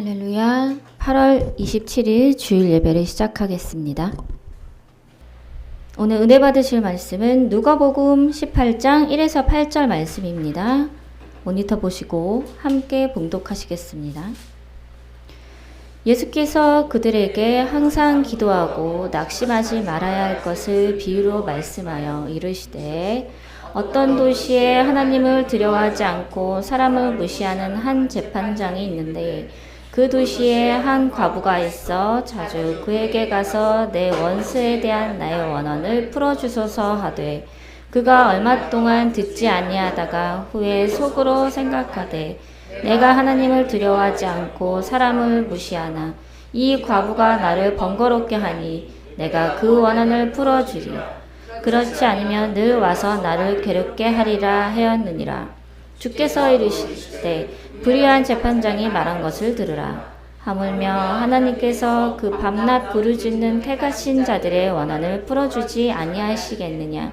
할렐루야. 8월 27일 주일 예배를 시작하겠습니다. 오늘 은혜 받으실 말씀은 누가복음 18장 1에서 8절 말씀입니다. 모니터 보시고 함께 봉독하시겠습니다. 예수께서 그들에게 항상 기도하고 낙심하지 말아야 할 것을 비유로 말씀하여 이르시되 어떤 도시에 하나님을 두려워하지 않고 사람을 무시하는 한 재판장이 있는데 그 도시에 한 과부가 있어 자주 그에게 가서 내 원수에 대한 나의 원한을 풀어주소서 하되 그가 얼마 동안 듣지 아니하다가 후에 속으로 생각하되 내가 하나님을 두려워하지 않고 사람을 무시하나 이 과부가 나를 번거롭게 하니 내가 그 원한을 풀어주리. 그렇지 않으면 늘 와서 나를 괴롭게 하리라 하였느니라. 주께서 이르시되 불의한 재판장이 말한 것을 들으라. 하물며 하나님께서 그 밤낮 부르짖는 택하신 자들의 원한을 풀어주지 아니하시겠느냐.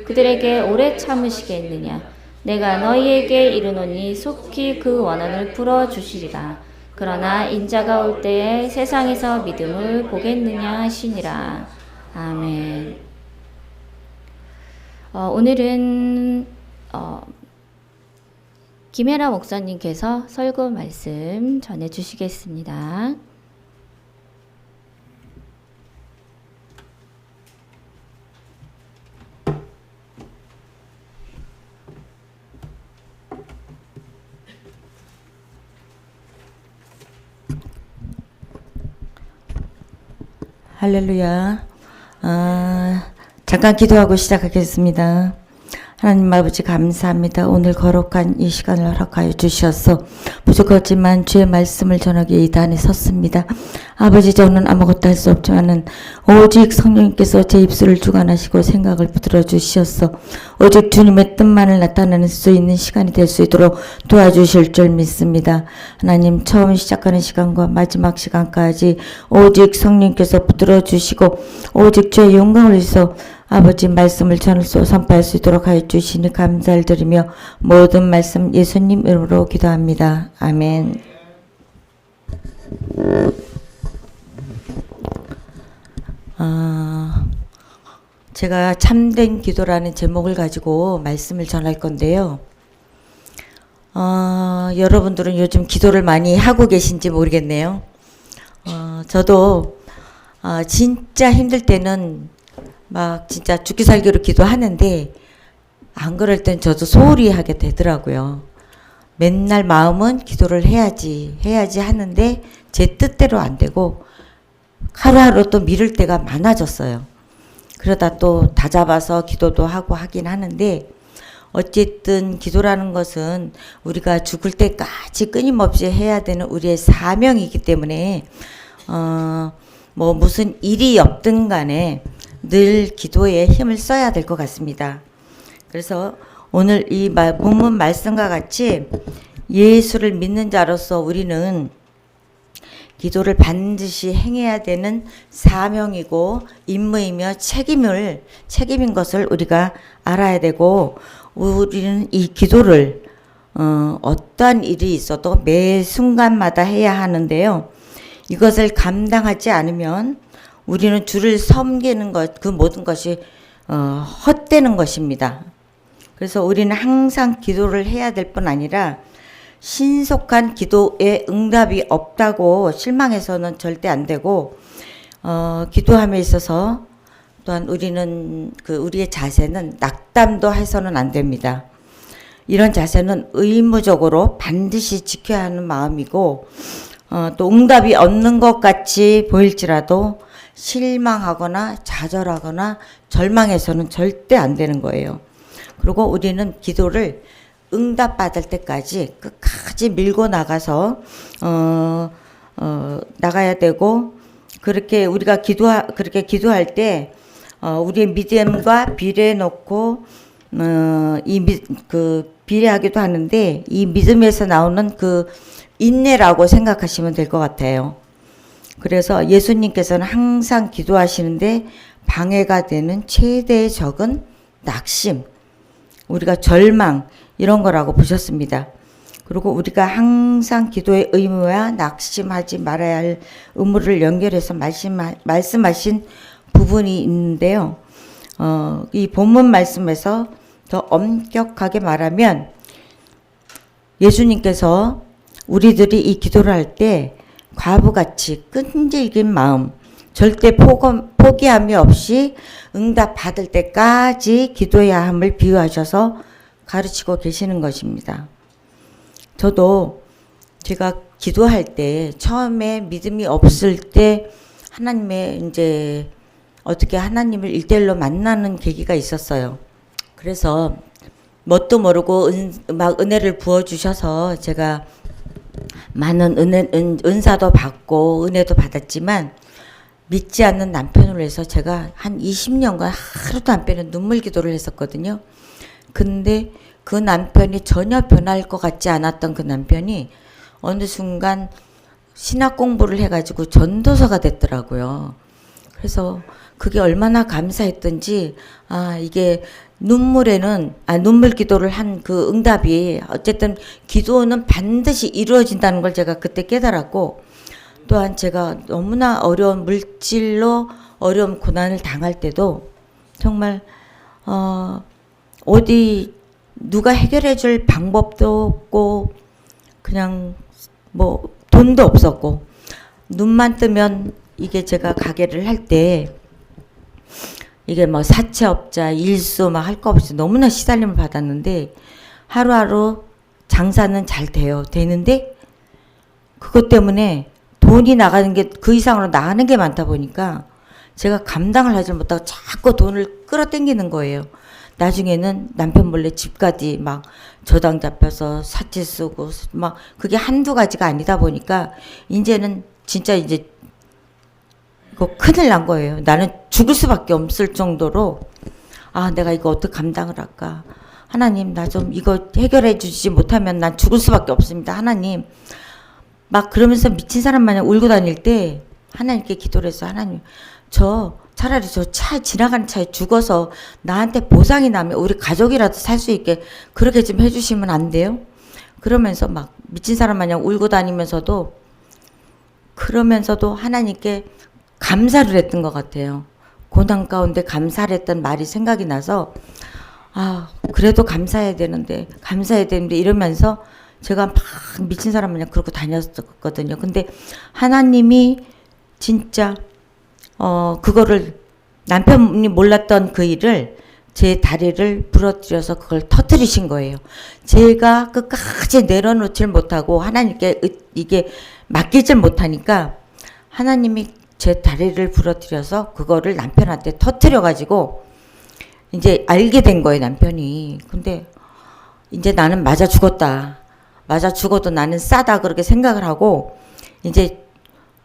그들에게 오래 참으시겠느냐. 내가 너희에게 이르노니 속히 그 원한을 풀어주시리라. 그러나 인자가 올 때에 세상에서 믿음을 보겠느냐 하시니라. 아멘. 오늘은 김혜라 목사님께서 설교 말씀 전해 주시겠습니다. 할렐루야. 잠깐 기도하고 시작하겠습니다. 하나님 아버지 감사합니다. 오늘 거룩한 이 시간을 허락하여 주셔서 부족하지만 주의 말씀을 전하기에 이 단에 섰습니다. 아버지, 저는 아무것도 할 수 없지만은 오직 성령님께서 제 입술을 주관하시고 생각을 붙들어 주시어서 오직 주님의 뜻만을 나타내는 수 있는 시간이 될 수 있도록 도와주실 줄 믿습니다. 하나님, 처음 시작하는 시간과 마지막 시간까지 오직 성령님께서 붙들어 주시고 오직 주의 영광을 위해서 아버지 말씀을 전할 수 선포할 수 있도록 하여 주시니 감사를 드리며 모든 말씀 예수님 이름으로 기도합니다. 아멘. 제가 참된 기도라는 제목을 가지고 말씀을 전할 건데요. 여러분들은 요즘 기도를 많이 하고 계신지 모르겠네요. 저도 진짜 힘들 때는 막 진짜 죽기 살기로 기도하는데 안 그럴 땐 저도 소홀히 하게 되더라고요. 맨날 마음은 기도를 해야지 하는데 제 뜻대로 안 되고 하루하루 또 미룰 때가 많아졌어요. 그러다 또 다잡아서 기도도 하고 하긴 하는데 어쨌든 기도라는 것은 우리가 죽을 때까지 끊임없이 해야 되는 우리의 사명이기 때문에 뭐 무슨 일이 없든 간에 늘 기도에 힘을 써야 될 것 같습니다. 그래서 오늘 이 본문 말씀과 같이 예수를 믿는 자로서 우리는 기도를 반드시 행해야 되는 사명이고 임무이며 책임인 것을 우리가 알아야 되고 우리는 이 기도를 어떠한 일이 있어도 매 순간마다 해야 하는데요. 이것을 감당하지 않으면 우리는 주를 섬기는 것, 그 모든 것이 헛되는 것입니다. 그래서 우리는 항상 기도를 해야 될 뿐 아니라 신속한 기도에 응답이 없다고 실망해서는 절대 안 되고 기도함에 있어서 또한 우리는 우리의 자세는 낙담도 해서는 안 됩니다. 이런 자세는 의무적으로 반드시 지켜야 하는 마음이고 또 응답이 없는 것 같이 보일지라도 실망하거나 좌절하거나 절망해서는 절대 안 되는 거예요. 그리고 우리는 기도를 응답받을 때까지 끝까지 밀고 나가서 나가야 되고 그렇게 우리가 그렇게 기도할 때 우리의 믿음과 비례해 놓고 비례하기도 하는데 이 믿음에서 나오는 그 인내라고 생각하시면 될 것 같아요. 그래서 예수님께서는 항상 기도하시는데 방해가 되는 최대의 적은 낙심, 우리가 절망 이런 거라고 보셨습니다. 그리고 우리가 항상 기도의 의무와 낙심하지 말아야 할 의무를 연결해서 말씀하신 부분이 있는데요. 이 본문 말씀에서 더 엄격하게 말하면 예수님께서 우리들이 이 기도를 할 때 과부같이 끈질긴 마음, 절대 포기함이 없이 응답 받을 때까지 기도해야 함을 비유하셔서 가르치고 계시는 것입니다. 저도 제가 기도할 때 처음에 믿음이 없을 때 하나님의 이제 어떻게 하나님을 일대일로 만나는 계기가 있었어요. 그래서 뭣도 모르고 막 은혜를 부어주셔서 제가 많은 은사도 받고 은혜도 받았지만 믿지 않는 남편으로 해서 제가 한 20년간 하루도 안 빼는 눈물 기도를 했었거든요. 근데 그 남편이 전혀 변할 것 같지 않았던 그 남편이 어느 순간 신학 공부를 해가지고 전도사가 됐더라고요. 그래서 그게 얼마나 감사했던지, 이게 눈물 기도를 한 그 응답이 어쨌든 기도는 반드시 이루어진다는 걸 제가 그때 깨달았고, 또한 제가 너무나 어려운 물질로 어려운 고난을 당할 때도 정말 어디 누가 해결해 줄 방법도 없고 그냥 뭐 돈도 없었고 눈만 뜨면 이게 제가 가게를 할 때 이게 뭐 사채업자 일수 막 할 거 없이 너무나 시달림을 받았는데 하루하루 장사는 잘 되는데 그것 때문에 돈이 나가는 게 그 이상으로 나가는 게 많다 보니까 제가 감당을 하지 못하고 자꾸 돈을 끌어당기는 거예요. 나중에는 남편 몰래 집까지 막 저당 잡혀서 사채 쓰고 막 그게 한두 가지가 아니다 보니까 이제는 진짜 이제 이거 큰일 난 거예요. 나는 죽을 수밖에 없을 정도로 내가 이거 어떻게 감당을 할까. 하나님 나 좀 이거 해결해 주지 못하면 난 죽을 수밖에 없습니다. 하나님. 막 그러면서 미친 사람 마냥 울고 다닐 때 하나님께 기도를 했어. 하나님 차라리 저 지나가는 차에 죽어서 나한테 보상이 나면 우리 가족이라도 살 수 있게 그렇게 좀 해주시면 안 돼요? 그러면서 막 미친 사람 마냥 울고 다니면서도 그러면서도 하나님께 감사를 했던 것 같아요. 고난 가운데 감사를 했던 말이 생각이 나서 그래도 감사해야 되는데 이러면서 제가 막 미친 사람 마냥 그러고 다녔었거든요. 근데 하나님이 진짜 그거를 남편이 몰랐던 그 일을 제 다리를 부러뜨려서 그걸 터뜨리신 거예요. 제가 끝까지 내려놓질 못하고 하나님께 이게 맡기질 못하니까 하나님이 제 다리를 부러뜨려서 그거를 남편한테 터뜨려가지고 이제 알게 된 거예요, 남편이. 근데 이제 나는 맞아 죽어도 나는 싸다 그렇게 생각을 하고 이제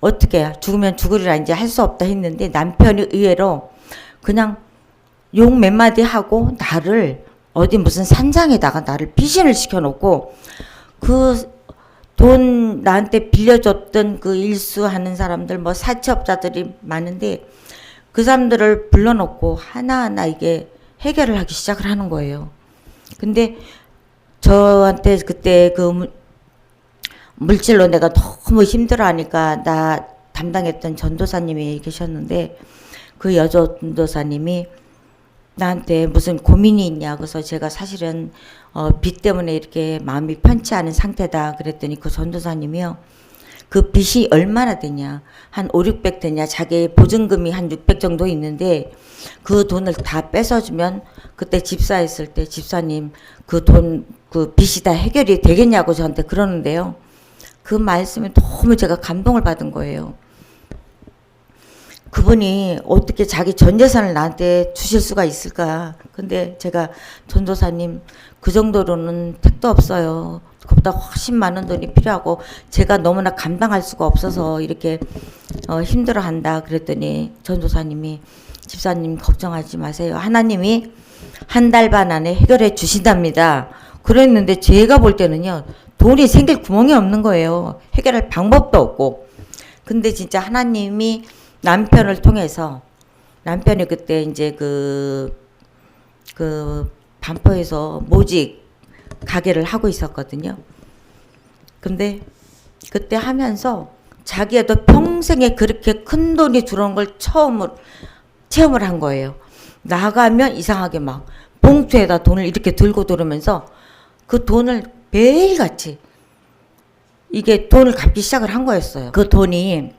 어떻게 죽으면 죽으리라 이제 할 수 없다 했는데 남편이 의외로 그냥 욕 몇 마디 하고 나를 어디 무슨 산장에다가 나를 피신을 시켜놓고 그 돈 나한테 빌려줬던 그 일수하는 사람들 뭐 사채업자들이 많은데 그 사람들을 불러놓고 하나하나 이게 해결을 하기 시작을 하는 거예요. 근데 저한테 그때 그 물질로 내가 너무 힘들어하니까 나 담당했던 전도사님이 계셨는데 그 여전도사님이 나한테 무슨 고민이 있냐 그래서 제가 사실은 빚 때문에 이렇게 마음이 편치 않은 상태다 그랬더니 그 전도사님이요 그 빚이 얼마나 되냐 한 5,600 되냐 자기 보증금이 한 600 정도 있는데 그 돈을 다 뺏어주면 그때 집사했을 때 집사님 그 돈 그 빚이 다 해결이 되겠냐고 저한테 그러는데요. 그 말씀에 너무 제가 감동을 받은 거예요. 그분이 어떻게 자기 전 재산을 나한테 주실 수가 있을까. 근데 제가 전도사님 그 정도로는 택도 없어요. 그보다 훨씬 많은 돈이 필요하고 제가 너무나 감당할 수가 없어서 이렇게 힘들어한다 그랬더니 전도사님이 집사님 걱정하지 마세요. 하나님이 한 달 반 안에 해결해 주신답니다. 그랬는데 제가 볼 때는요. 돈이 생길 구멍이 없는 거예요. 해결할 방법도 없고. 근데 진짜 하나님이 남편을 통해서 남편이 그때 이제 그 반포에서 모직 가게를 하고 있었거든요. 근데 그때 하면서 자기도 평생에 그렇게 큰 돈이 들어온 걸 처음으로 체험을 한 거예요. 나가면 이상하게 막 봉투에다 돈을 이렇게 들고 들으면서 그 돈을 매일같이 이게 돈을 갚기 시작을 한 거였어요. 그 돈이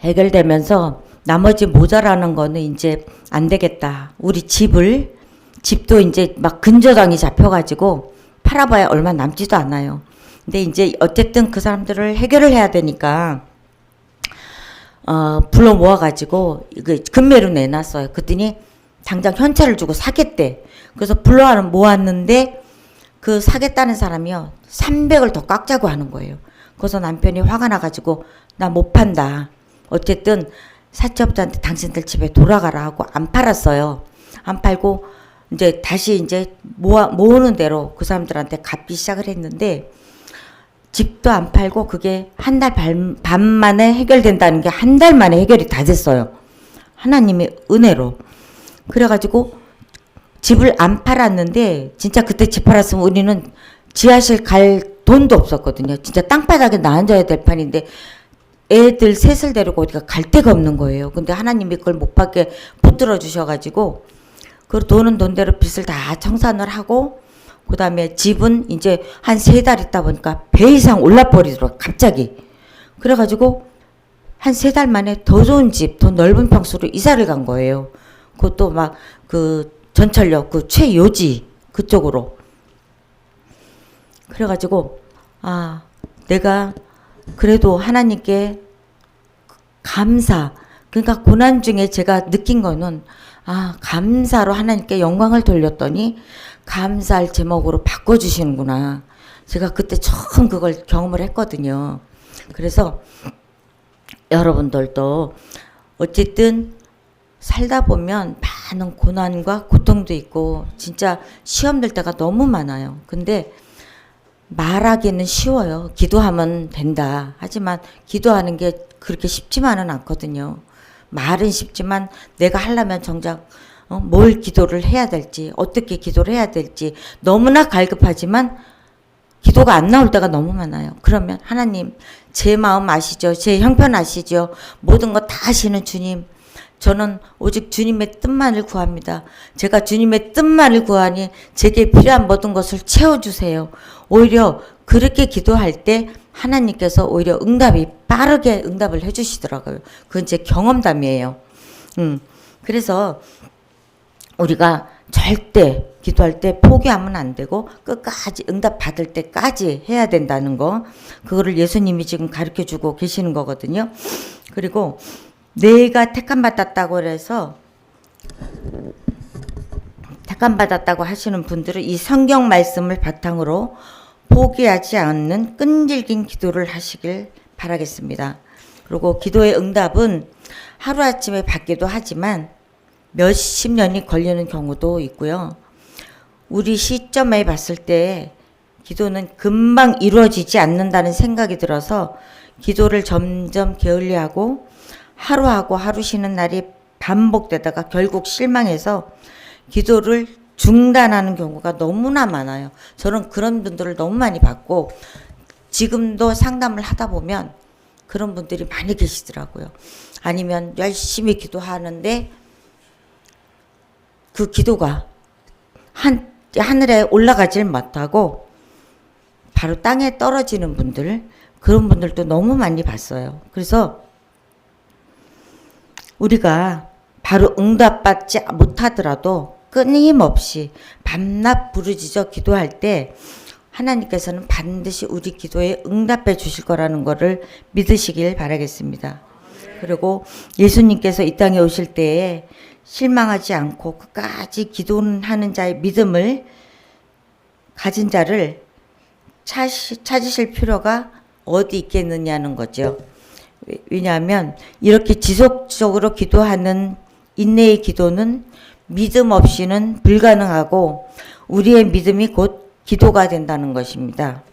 해결되면서 나머지 모자라는 거는 이제 안 되겠다. 우리 집도 이제 막 근저당이 잡혀가지고 팔아봐야 얼마 남지도 않아요. 근데 이제 어쨌든 그 사람들을 해결을 해야 되니까 불러 모아가지고 그 금매로 내놨어요. 그랬더니 당장 현찰을 주고 사겠대. 그래서 불러 모았는데 그 사겠다는 사람이요 300을 더 깎자고 하는 거예요. 그래서 남편이 화가 나가지고 나 못 판다. 어쨌든 사채업자한테 당신들 집에 돌아가라 하고 안 팔았어요. 안 팔고 이제 다시 이제 모으는 대로 그 사람들한테 갚기 시작을 했는데 집도 안 팔고 그게 한 달 반 만에 해결된다는 게 한 달 만에 해결이 다 됐어요. 하나님의 은혜로. 그래가지고 집을 안 팔았는데 진짜 그때 집 팔았으면 우리는 지하실 갈 돈도 없었거든요. 진짜 땅바닥에 나앉아야 될 판인데 애들 셋을 데리고 어디가 갈 데가 없는 거예요. 근데 하나님이 그걸 못 받게 붙들어 주셔가지고 그 돈은 돈대로 빚을 다 청산을 하고 그 다음에 집은 이제 한 3달 있다 보니까 배 이상 올라버리더라고요. 갑자기. 그래가지고 한 3달 만에 더 좋은 집, 더 넓은 평수로 이사를 간 거예요. 그것도 막 그 전철역 그 최요지 그쪽으로. 그래가지고 내가 그래도 하나님께 감사. 그러니까 고난 중에 제가 느낀 거는 감사로 하나님께 영광을 돌렸더니 감사할 제목으로 바꿔주시는구나. 제가 그때 처음 그걸 경험을 했거든요. 그래서 여러분들도 어쨌든 살다 보면 많은 고난과 고통도 있고 진짜 시험 될 때가 너무 많아요. 근데 말하기는 쉬워요. 기도하면 된다. 하지만 기도하는 게 그렇게 쉽지만은 않거든요. 말은 쉽지만 내가 하려면 정작 뭘 기도를 해야 될지 어떻게 기도를 해야 될지 너무나 갈급하지만 기도가 안 나올 때가 너무 많아요. 그러면 하나님 제 마음 아시죠? 제 형편 아시죠? 모든 거 다 아시는 주님, 저는 오직 주님의 뜻만을 구합니다. 제가 주님의 뜻만을 구하니 제게 필요한 모든 것을 채워주세요. 오히려 그렇게 기도할 때 하나님께서 오히려 빠르게 응답을 해주시더라고요. 그건 제 경험담이에요. 그래서 우리가 절대 기도할 때 포기하면 안 되고 끝까지 응답 받을 때까지 해야 된다는 거, 그거를 예수님이 지금 가르쳐주고 계시는 거거든요. 그리고 내가 택함받았다고 해서 택함받았다고 하시는 분들은 이 성경 말씀을 바탕으로 포기하지 않는 끈질긴 기도를 하시길 바라겠습니다. 그리고 기도의 응답은 하루아침에 받기도 하지만 몇십 년이 걸리는 경우도 있고요. 우리 시점에 봤을 때 기도는 금방 이루어지지 않는다는 생각이 들어서 기도를 점점 게을리하고 하루하고 하루 쉬는 날이 반복되다가 결국 실망해서 기도를 중단하는 경우가 너무나 많아요. 저는 그런 분들을 너무 많이 봤고 지금도 상담을 하다 보면 그런 분들이 많이 계시더라고요. 아니면 열심히 기도하는데 그 기도가 하늘에 올라가질 못하고 바로 땅에 떨어지는 분들, 그런 분들도 너무 많이 봤어요. 그래서 우리가 바로 응답받지 못하더라도 끊임없이 밤낮 부르짖어 기도할 때 하나님께서는 반드시 우리 기도에 응답해 주실 거라는 것을 믿으시길 바라겠습니다. 그리고 예수님께서 이 땅에 오실 때에 실망하지 않고 끝까지 기도하는 자의 믿음을 가진 자를 찾으실 필요가 어디 있겠느냐는 거죠. 왜냐하면 이렇게 지속적으로 기도하는 인내의 기도는 믿음 없이는 불가능하고 우리의 믿음이 곧 기도가 된다는 것입니다.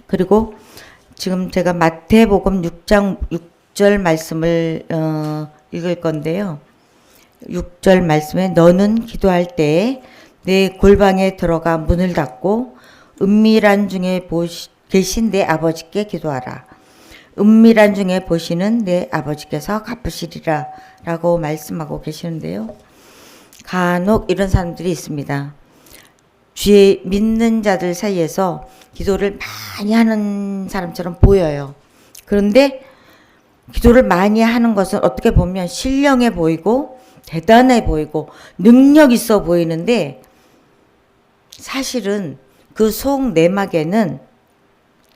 그리고 지금 제가 마태복음 6장 6절 말씀을 읽을 건데요. 6절 말씀에 너는 기도할 때에 내 골방에 들어가 문을 닫고 은밀한 중에 계신 내 아버지께 기도하라. 은밀한 중에 보시는 내 아버지께서 갚으시리라 라고 말씀하고 계시는데요. 간혹 이런 사람들이 있습니다. 주의 믿는 자들 사이에서 기도를 많이 하는 사람처럼 보여요. 그런데 기도를 많이 하는 것은 어떻게 보면 신령해 보이고 대단해 보이고 능력 있어 보이는데 사실은 그 속 내막에는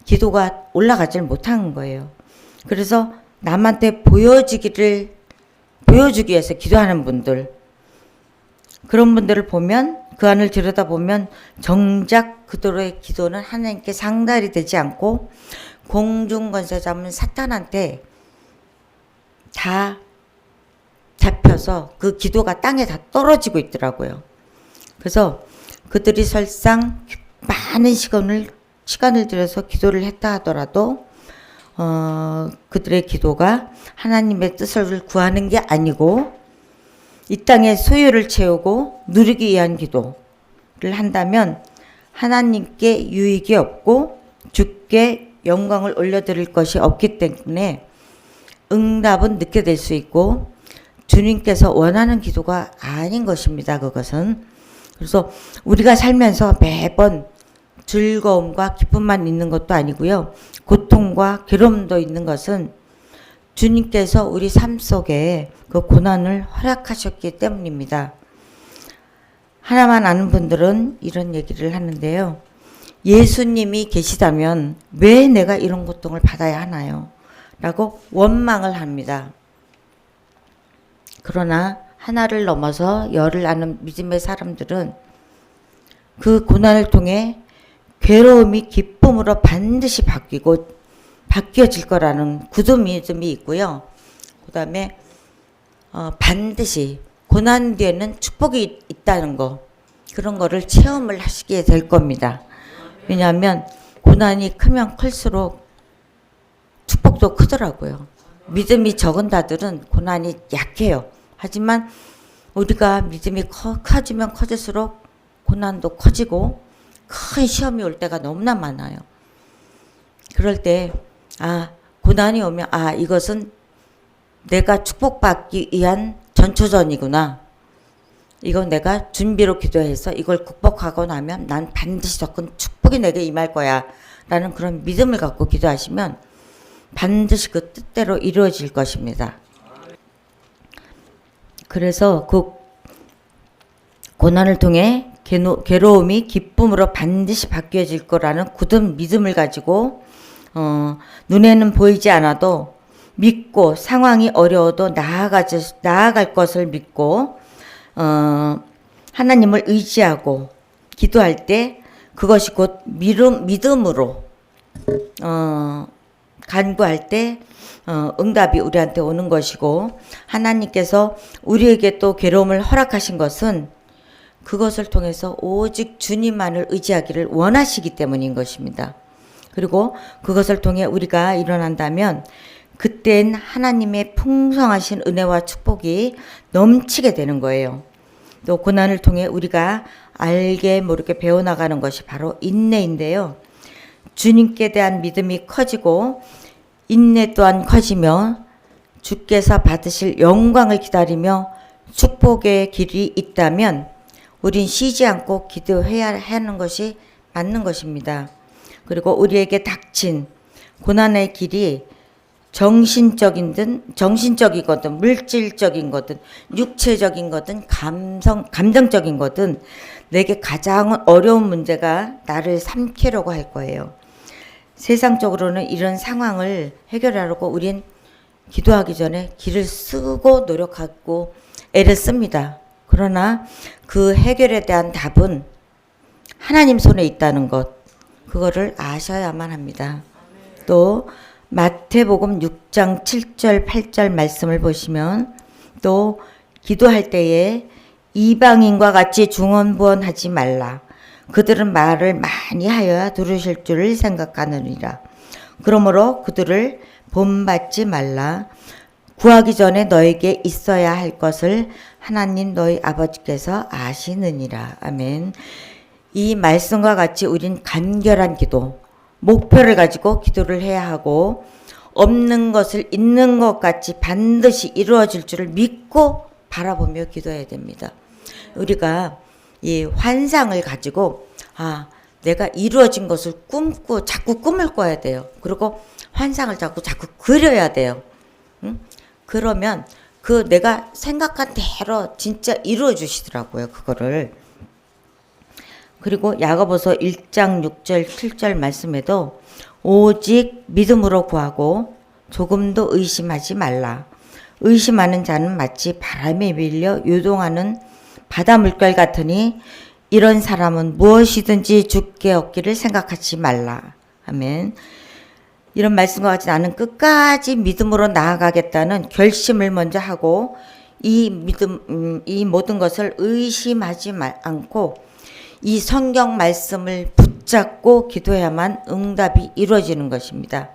기도가 올라가질 못하는 거예요. 그래서 남한테 보여주기 위해서 기도하는 분들, 그런 분들을 보면 그 안을 들여다보면 정작 그들의 기도는 하나님께 상달이 되지 않고 공중권세 잡은 사탄한테 다 잡혀서 그 기도가 땅에 다 떨어지고 있더라고요. 그래서 그들이 설상 많은 시간을 들여서 기도를 했다 하더라도 그들의 기도가 하나님의 뜻을 구하는 게 아니고 이 땅의 소유를 채우고 누리기 위한 기도를 한다면 하나님께 유익이 없고 주께 영광을 올려드릴 것이 없기 때문에 응답은 늦게 될 수 있고 주님께서 원하는 기도가 아닌 것입니다. 그것은. 그래서 우리가 살면서 매번 즐거움과 기쁨만 있는 것도 아니고요. 고통과 괴로움도 있는 것은 주님께서 우리 삶 속에 그 고난을 허락하셨기 때문입니다. 하나만 아는 분들은 이런 얘기를 하는데요. 예수님이 계시다면 왜 내가 이런 고통을 받아야 하나요? 라고 원망을 합니다. 그러나 하나를 넘어서 열을 아는 믿음의 사람들은 그 고난을 통해 괴로움이 기쁨으로 반드시 바뀌어질 거라는 굳은 믿음이 있고요. 그 다음에 반드시 고난 뒤에는 축복이 있다는 거, 그런 거를 체험을 하시게 될 겁니다. 왜냐하면 고난이 크면 클수록 축복도 크더라고요. 믿음이 적은 자들은 고난이 약해요. 하지만 우리가 믿음이 커지면 커질수록 고난도 커지고 큰 시험이 올 때가 너무나 많아요. 그럴 때 고난이 오면 이것은 내가 축복받기 위한 전초전이구나. 이건 내가 준비로 기도해서 이걸 극복하고 나면 난 반드시 더 큰 축복이 내게 임할 거야 라는 그런 믿음을 갖고 기도하시면 반드시 그 뜻대로 이루어질 것입니다. 그래서 그 고난을 통해 괴로움이 기쁨으로 반드시 바뀌어질 거라는 굳은 믿음을 가지고 눈에는 보이지 않아도 믿고 상황이 어려워도 나아갈 것을 믿고 하나님을 의지하고 기도할 때 그것이 곧 믿음으로 간구할 때 응답이 우리한테 오는 것이고 하나님께서 우리에게 또 괴로움을 허락하신 것은 그것을 통해서 오직 주님만을 의지하기를 원하시기 때문인 것입니다. 그리고 그것을 통해 우리가 일어난다면 그땐 하나님의 풍성하신 은혜와 축복이 넘치게 되는 거예요. 또 고난을 통해 우리가 알게 모르게 배워나가는 것이 바로 인내인데요. 주님께 대한 믿음이 커지고 인내 또한 커지며 주께서 받으실 영광을 기다리며 축복의 길이 있다면 우린 쉬지 않고 기도해야 하는 것이 맞는 것입니다. 그리고 우리에게 닥친 고난의 길이 정신적이거든 물질적인 거든 육체적인 거든 감정적인 거든 내게 가장 어려운 문제가 나를 삼키려고 할 거예요. 세상적으로는 이런 상황을 해결하려고 우린 기도하기 전에 길을 쓰고 노력하고 애를 씁니다. 그러나 그 해결에 대한 답은 하나님 손에 있다는 것, 그거를 아셔야만 합니다. 또 마태복음 6장 7절 8절 말씀을 보시면 또 기도할 때에 이방인과 같이 중언부언하지 말라. 그들은 말을 많이 하여야 들으실 줄을 생각하느니라. 그러므로 그들을 본받지 말라. 구하기 전에 너에게 있어야 할 것을 하나님 너희 아버지께서 아시느니라. 아멘. 이 말씀과 같이 우린 간결한 기도, 목표를 가지고 기도를 해야 하고 없는 것을 있는 것 같이 반드시 이루어질 줄을 믿고 바라보며 기도해야 됩니다. 우리가 이 환상을 가지고 내가 이루어진 것을 자꾸 꿈을 꿔야 돼요. 그리고 환상을 자꾸 그려야 돼요. 응? 그러면 그 내가 생각한 대로 진짜 이루어 주시더라고요. 그거를. 그리고 야고보서 1장 6절 7절 말씀에도 오직 믿음으로 구하고 조금도 의심하지 말라. 의심하는 자는 마치 바람에 밀려 요동하는 바다 물결 같으니 이런 사람은 무엇이든지 주께 얻기를 생각하지 말라. 아멘. 이런 말씀과 같이 나는 끝까지 믿음으로 나아가겠다는 결심을 먼저 하고 이 모든 것을 의심하지 않고 이 성경 말씀을 붙잡고 기도해야만 응답이 이루어지는 것입니다.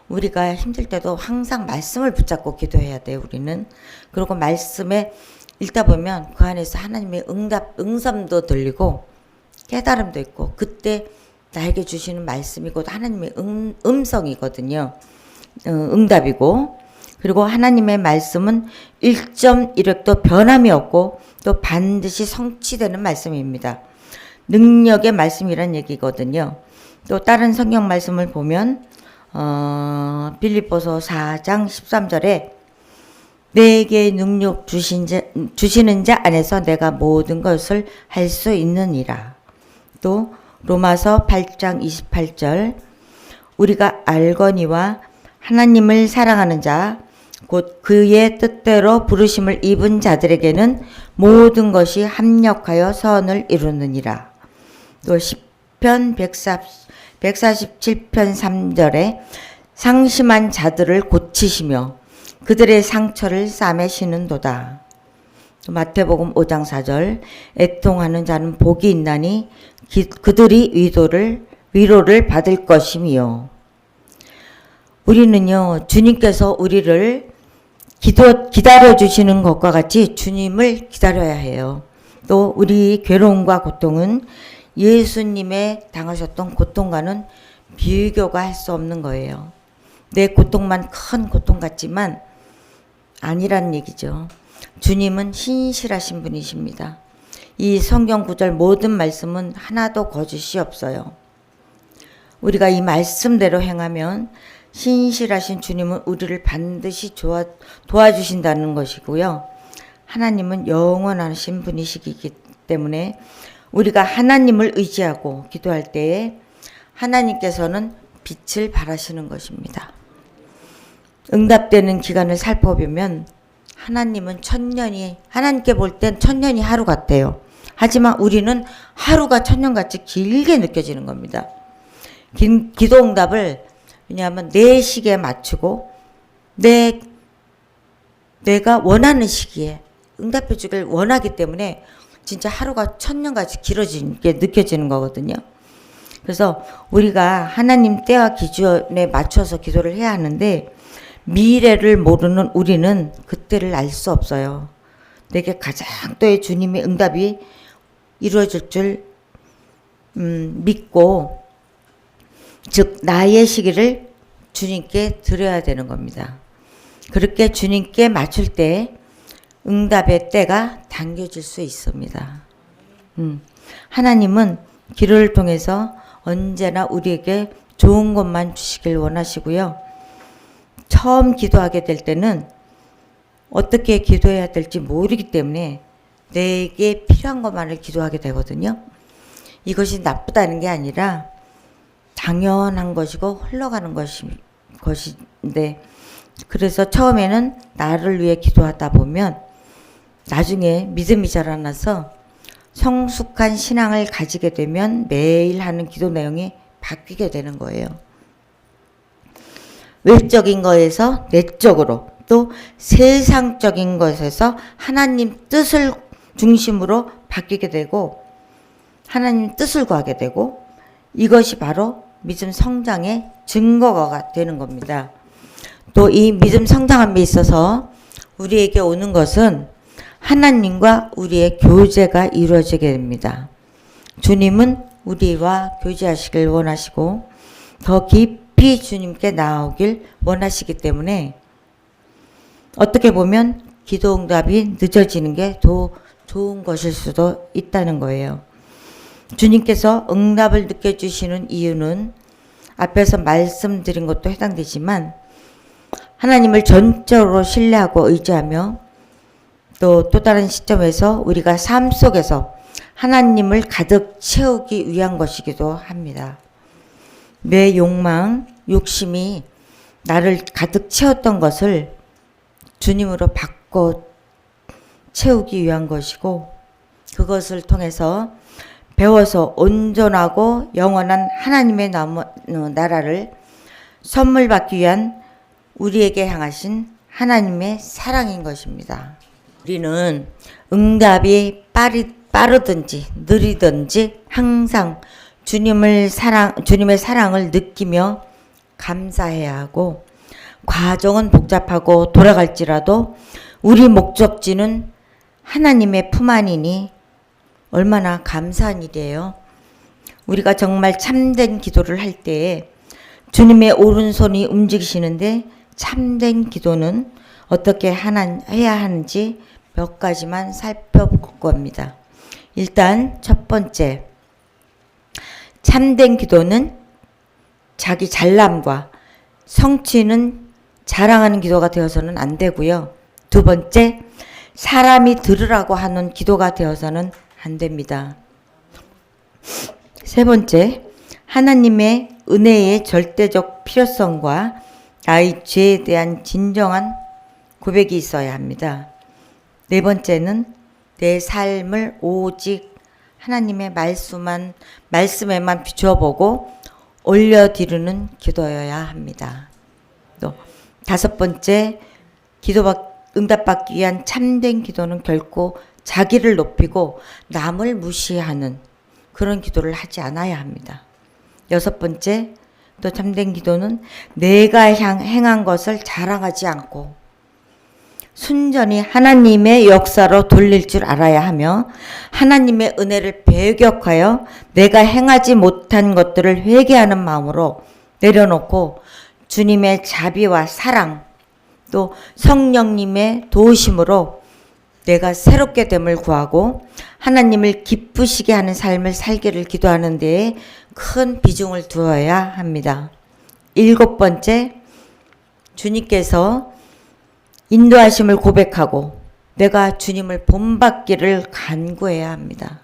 우리가 힘들 때도 항상 말씀을 붙잡고 기도해야 돼요, 우리는. 그리고 말씀에 읽다 보면 그 안에서 하나님의 응답도 들리고 깨달음도 있고 그때 나에게 주시는 말씀이 곧 하나님의 음성이거든요. 응답이고. 그리고 하나님의 말씀은 1.1획도 변함이 없고 또 반드시 성취되는 말씀입니다. 능력의 말씀이란 얘기거든요. 또 다른 성경 말씀을 보면 빌립보서 4장 13절에 내게 능력 주시는 자 안에서 내가 모든 것을 할 수 있느니라. 또 로마서 8장 28절 우리가 알거니와 하나님을 사랑하는 자 곧 그의 뜻대로 부르심을 입은 자들에게는 모든 것이 합력하여 선을 이루느니라. 또 시편 147편 3절에 상심한 자들을 고치시며 그들의 상처를 싸매시는도다. 또 마태복음 5장 4절 애통하는 자는 복이 있나니 그들이 위로를 받을 것이며. 우리는요 주님께서 우리를 기다려 주시는 것과 같이 주님을 기다려야 해요. 또 우리 괴로움과 고통은 예수님의 당하셨던 고통과는 비교가 할 수 없는 거예요. 내 고통만 큰 고통 같지만 아니란 얘기죠. 주님은 신실하신 분이십니다. 이 성경 구절 모든 말씀은 하나도 거짓이 없어요. 우리가 이 말씀대로 행하면 신실하신 주님은 우리를 반드시 도와주신다는 것이고요. 하나님은 영원하신 분이시기 때문에 우리가 하나님을 의지하고 기도할 때에 하나님께서는 빛을 발하시는 것입니다. 응답되는 기간을 살펴보면 하나님은 하나님께 볼 땐 천년이 하루 같아요. 하지만 우리는 하루가 천년같이 길게 느껴지는 겁니다. 기도 응답을 왜냐하면 내 시기에 맞추고 내가 원하는 시기에 응답해 주길 원하기 때문에 진짜 하루가 천년같이 길어지게 느껴지는 거거든요. 그래서 우리가 하나님 때와 기준에 맞춰서 기도를 해야 하는데 미래를 모르는 우리는 그때를 알 수 없어요. 내게 가장 또의 주님의 응답이 이루어질 줄 믿고 즉 나의 시기를 주님께 드려야 되는 겁니다. 그렇게 주님께 맞출 때 응답의 때가 당겨질 수 있습니다. 하나님은 기도를 통해서 언제나 우리에게 좋은 것만 주시길 원하시고요. 처음 기도하게 될 때는 어떻게 기도해야 될지 모르기 때문에 내게 필요한 것만을 기도하게 되거든요. 이것이 나쁘다는 게 아니라 당연한 것이고 흘러가는 것인데 그래서 처음에는 나를 위해 기도하다 보면 나중에 믿음이 자라나서 성숙한 신앙을 가지게 되면 매일 하는 기도 내용이 바뀌게 되는 거예요. 외적인 거에서 내적으로 또 세상적인 것에서 하나님 뜻을 중심으로 바뀌게 되고 하나님 뜻을 구하게 되고 이것이 바로 믿음 성장의 증거가 되는 겁니다. 또 이 믿음 성장함에 있어서 우리에게 오는 것은 하나님과 우리의 교제가 이루어지게 됩니다. 주님은 우리와 교제하시길 원하시고 더 깊이 주님께 나아오길 원하시기 때문에 어떻게 보면 기도 응답이 늦어지는 게 더 좋은 것일 수도 있다는 거예요. 주님께서 응답을 느껴주시는 이유는 앞에서 말씀드린 것도 해당되지만 하나님을 전적으로 신뢰하고 의지하며 또 다른 시점에서 우리가 삶 속에서 하나님을 가득 채우기 위한 것이기도 합니다. 내 욕망, 욕심이 나를 가득 채웠던 것을 주님으로 바꿔 채우기 위한 것이고 그것을 통해서 배워서 온전하고 영원한 하나님의 나라를 선물 받기 위한 우리에게 향하신 하나님의 사랑인 것입니다. 우리는 응답이 빠르든지 느리든지 항상 주님의 사랑을 느끼며 감사해야 하고 과정은 복잡하고 돌아갈지라도 우리 목적지는 하나님의 품 안이니 얼마나 감사한 일이에요. 우리가 정말 참된 기도를 할 때에 주님의 오른손이 움직이시는데 참된 기도는 어떻게 해야 하는지 몇 가지만 살펴볼 겁니다. 일단 첫 번째, 참된 기도는 자기 잘남과 성취는 자랑하는 기도가 되어서는 안 되고요. 두 번째, 사람이 들으라고 하는 기도가 되어서는 안 됩니다. 세 번째, 하나님의 은혜의 절대적 필요성과 나의 죄에 대한 진정한 고백이 있어야 합니다. 네 번째는 내 삶을 오직 하나님의 말씀에만 비춰보고 올려드리는 기도여야 합니다. 또 다섯 번째, 응답받기 위한 참된 기도는 결코 자기를 높이고 남을 무시하는 그런 기도를 하지 않아야 합니다. 여섯 번째, 또 참된 기도는 내가 행한 것을 자랑하지 않고 순전히 하나님의 역사로 돌릴 줄 알아야 하며 하나님의 은혜를 배격하여 내가 행하지 못한 것들을 회개하는 마음으로 내려놓고 주님의 자비와 사랑 또 성령님의 도우심으로 내가 새롭게 됨을 구하고 하나님을 기쁘시게 하는 삶을 살기를 기도하는 데에 큰 비중을 두어야 합니다. 일곱 번째, 주님께서 인도하심을 고백하고 내가 주님을 본받기를 간구해야 합니다.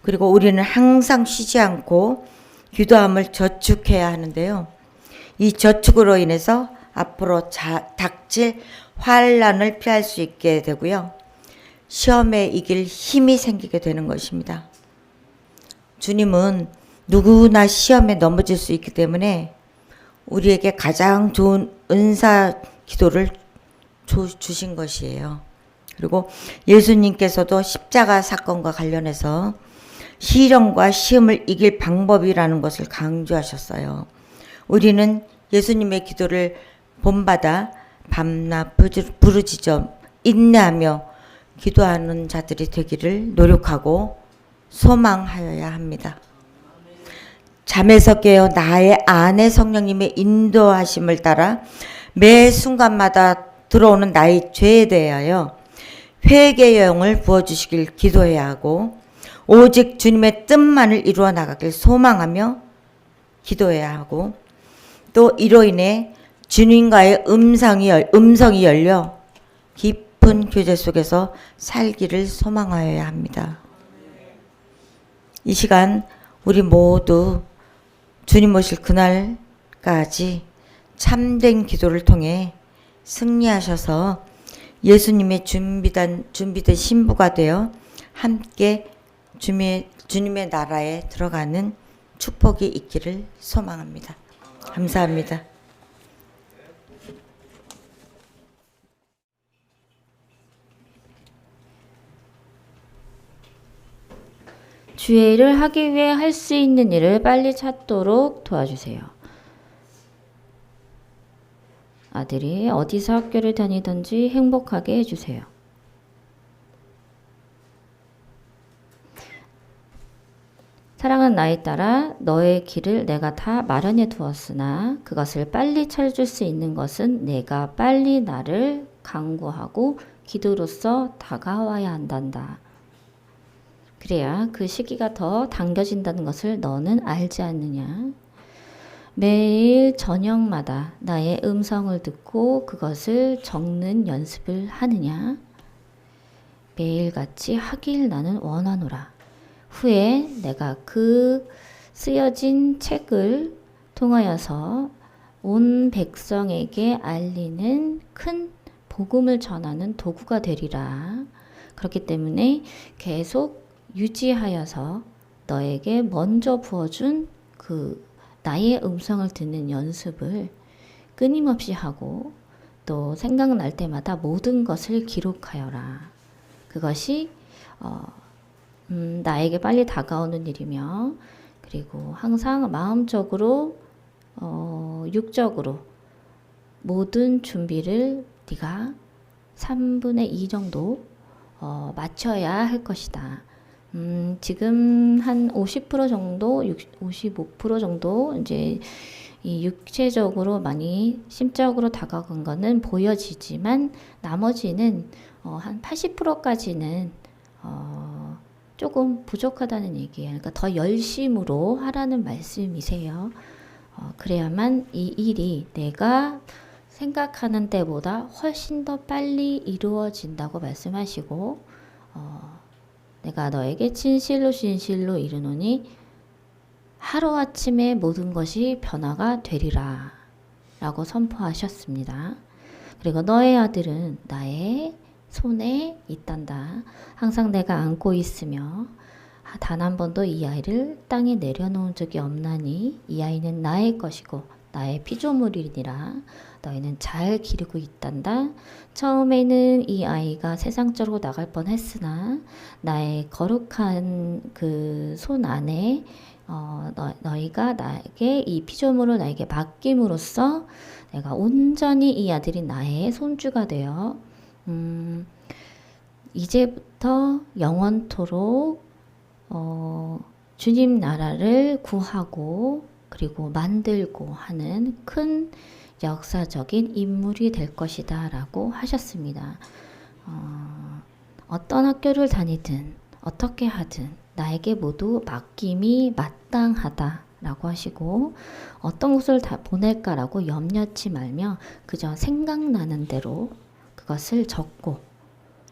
그리고 우리는 항상 쉬지 않고 기도함을 저축해야 하는데요. 이 저축으로 인해서 앞으로 닥칠 환난을 피할 수 있게 되고요. 시험에 이길 힘이 생기게 되는 것입니다. 주님은 누구나 시험에 넘어질 수 있기 때문에 우리에게 가장 좋은 은사 기도를 주신 것이에요. 그리고 예수님께서도 십자가 사건과 관련해서 시련과 시험을 이길 방법이라는 것을 강조하셨어요. 우리는 예수님의 기도를 본받아 밤낮 부르짖어 인내하며 기도하는 자들이 되기를 노력하고 소망하여야 합니다. 잠에서 깨어 나의 안에 성령님의 인도하심을 따라 매 순간마다 들어오는 나의 죄에 대하여 회개의 영을 부어주시길 기도해야 하고 오직 주님의 뜻만을 이루어 나가길 소망하며 기도해야 하고 또 이로 인해 주님과의 음성이 열려 깊은 교제 속에서 살기를 소망하여야 합니다. 이 시간 우리 모두 주님 오실 그날까지 참된 기도를 통해 승리하셔서 예수님의 준비된 신부가 되어 함께 주님의 나라에 들어가는 축복이 있기를 소망합니다. 감사합니다. 주의 일을 하기 위해 할 수 있는 일을 빨리 찾도록 도와주세요. 아들이 어디서 학교를 다니든지 행복하게 해주세요. 사랑은 나에 따라 너의 길을 내가 다 마련해 두었으나 그것을 빨리 찾을 수 있는 것은 내가 빨리 나를 강구하고 기도로서 다가와야 한단다. 그래야 그 시기가 더 당겨진다는 것을 너는 알지 않느냐. 매일 저녁마다 나의 음성을 듣고 그것을 적는 연습을 하느냐. 매일같이 하길 나는 원하노라. 후에 내가 그 쓰여진 책을 통하여서 온 백성에게 알리는 큰 복음을 전하는 도구가 되리라. 그렇기 때문에 계속 유지하여서 너에게 먼저 부어준 그 나의 음성을 듣는 연습을 끊임없이 하고 또 생각날 때마다 모든 것을 기록하여라. 그것이 나에게 빨리 다가오는 일이며 그리고 항상 마음적으로 육적으로 모든 준비를 네가 3분의 2 정도 맞춰야 할 것이다. 지금 한 50% 정도, 55% 정도 이제 이 육체적으로 많이 심적으로 다가간 거는 보여지지만 나머지는 한 80%까지는 조금 부족하다는 얘기예요. 그러니까 더 열심으로 하라는 말씀이세요. 그래야만 이 일이 내가 생각하는 때보다 훨씬 더 빨리 이루어진다고 말씀하시고 내가 너에게 진실로 진실로 이르노니 하루아침에 모든 것이 변화가 되리라 라고 선포하셨습니다. 그리고 너의 아들은 나의 손에 있단다. 항상 내가 안고 있으며 단 한 번도 이 아이를 땅에 내려놓은 적이 없나니 이 아이는 나의 것이고 나의 피조물이니라. 너희는 잘 기르고 있단다. 처음에는 이 아이가 세상적으로 나갈 뻔했으나 나의 거룩한 그 손 안에 너희가 나에게 이 피조물을 나에게 맡김으로써 내가 온전히 이 아들이 나의 손주가 되어 이제부터 영원토록 주님 나라를 구하고 그리고 만들고 하는 큰 역사적인 인물이 될 것이다 라고 하셨습니다. 어떤 학교를 다니든 어떻게 하든 나에게 모두 맡김이 마땅하다 라고 하시고 어떤 곳을 다 보낼까라고 염려치 말며 그저 생각나는 대로 그것을 적고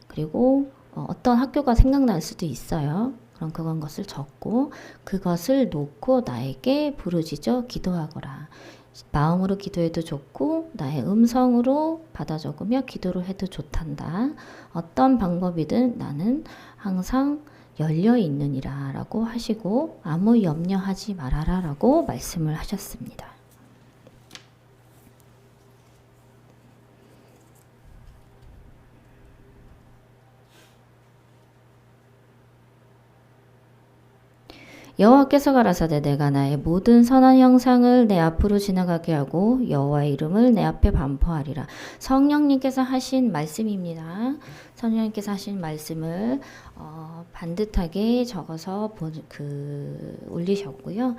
그리고 어떤 학교가 생각날 수도 있어요. 그럼 그건 것을 적고 그것을 놓고 나에게 부르짖어 기도하거라. 마음으로 기도해도 좋고 나의 음성으로 받아 적으며 기도를 해도 좋단다. 어떤 방법이든 나는 항상 열려 있느니라 라고 하시고 아무 염려하지 말아라 라고 말씀을 하셨습니다. 여호와께서 가라사대 내가 나의 모든 선한 형상을 내 앞으로 지나가게 하고 여호와의 이름을 내 앞에 반포하리라. 성령님께서 하신 말씀입니다. 성령님께서 하신 말씀을 반듯하게 적어서 올리셨고요.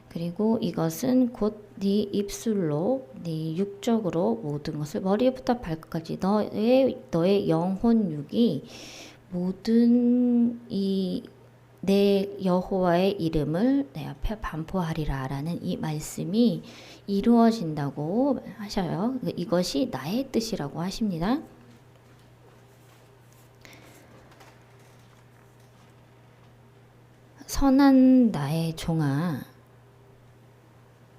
그리고 이것은 곧 네 입술로 네 육적으로 모든 것을 머리부터 발끝까지 너의 영혼육이 모든 내 여호와의 이름을 내 앞에 반포하리라 라는 이 말씀이 이루어진다고 하셔요. 이것이 나의 뜻이라고 하십니다. 선한 나의 종아,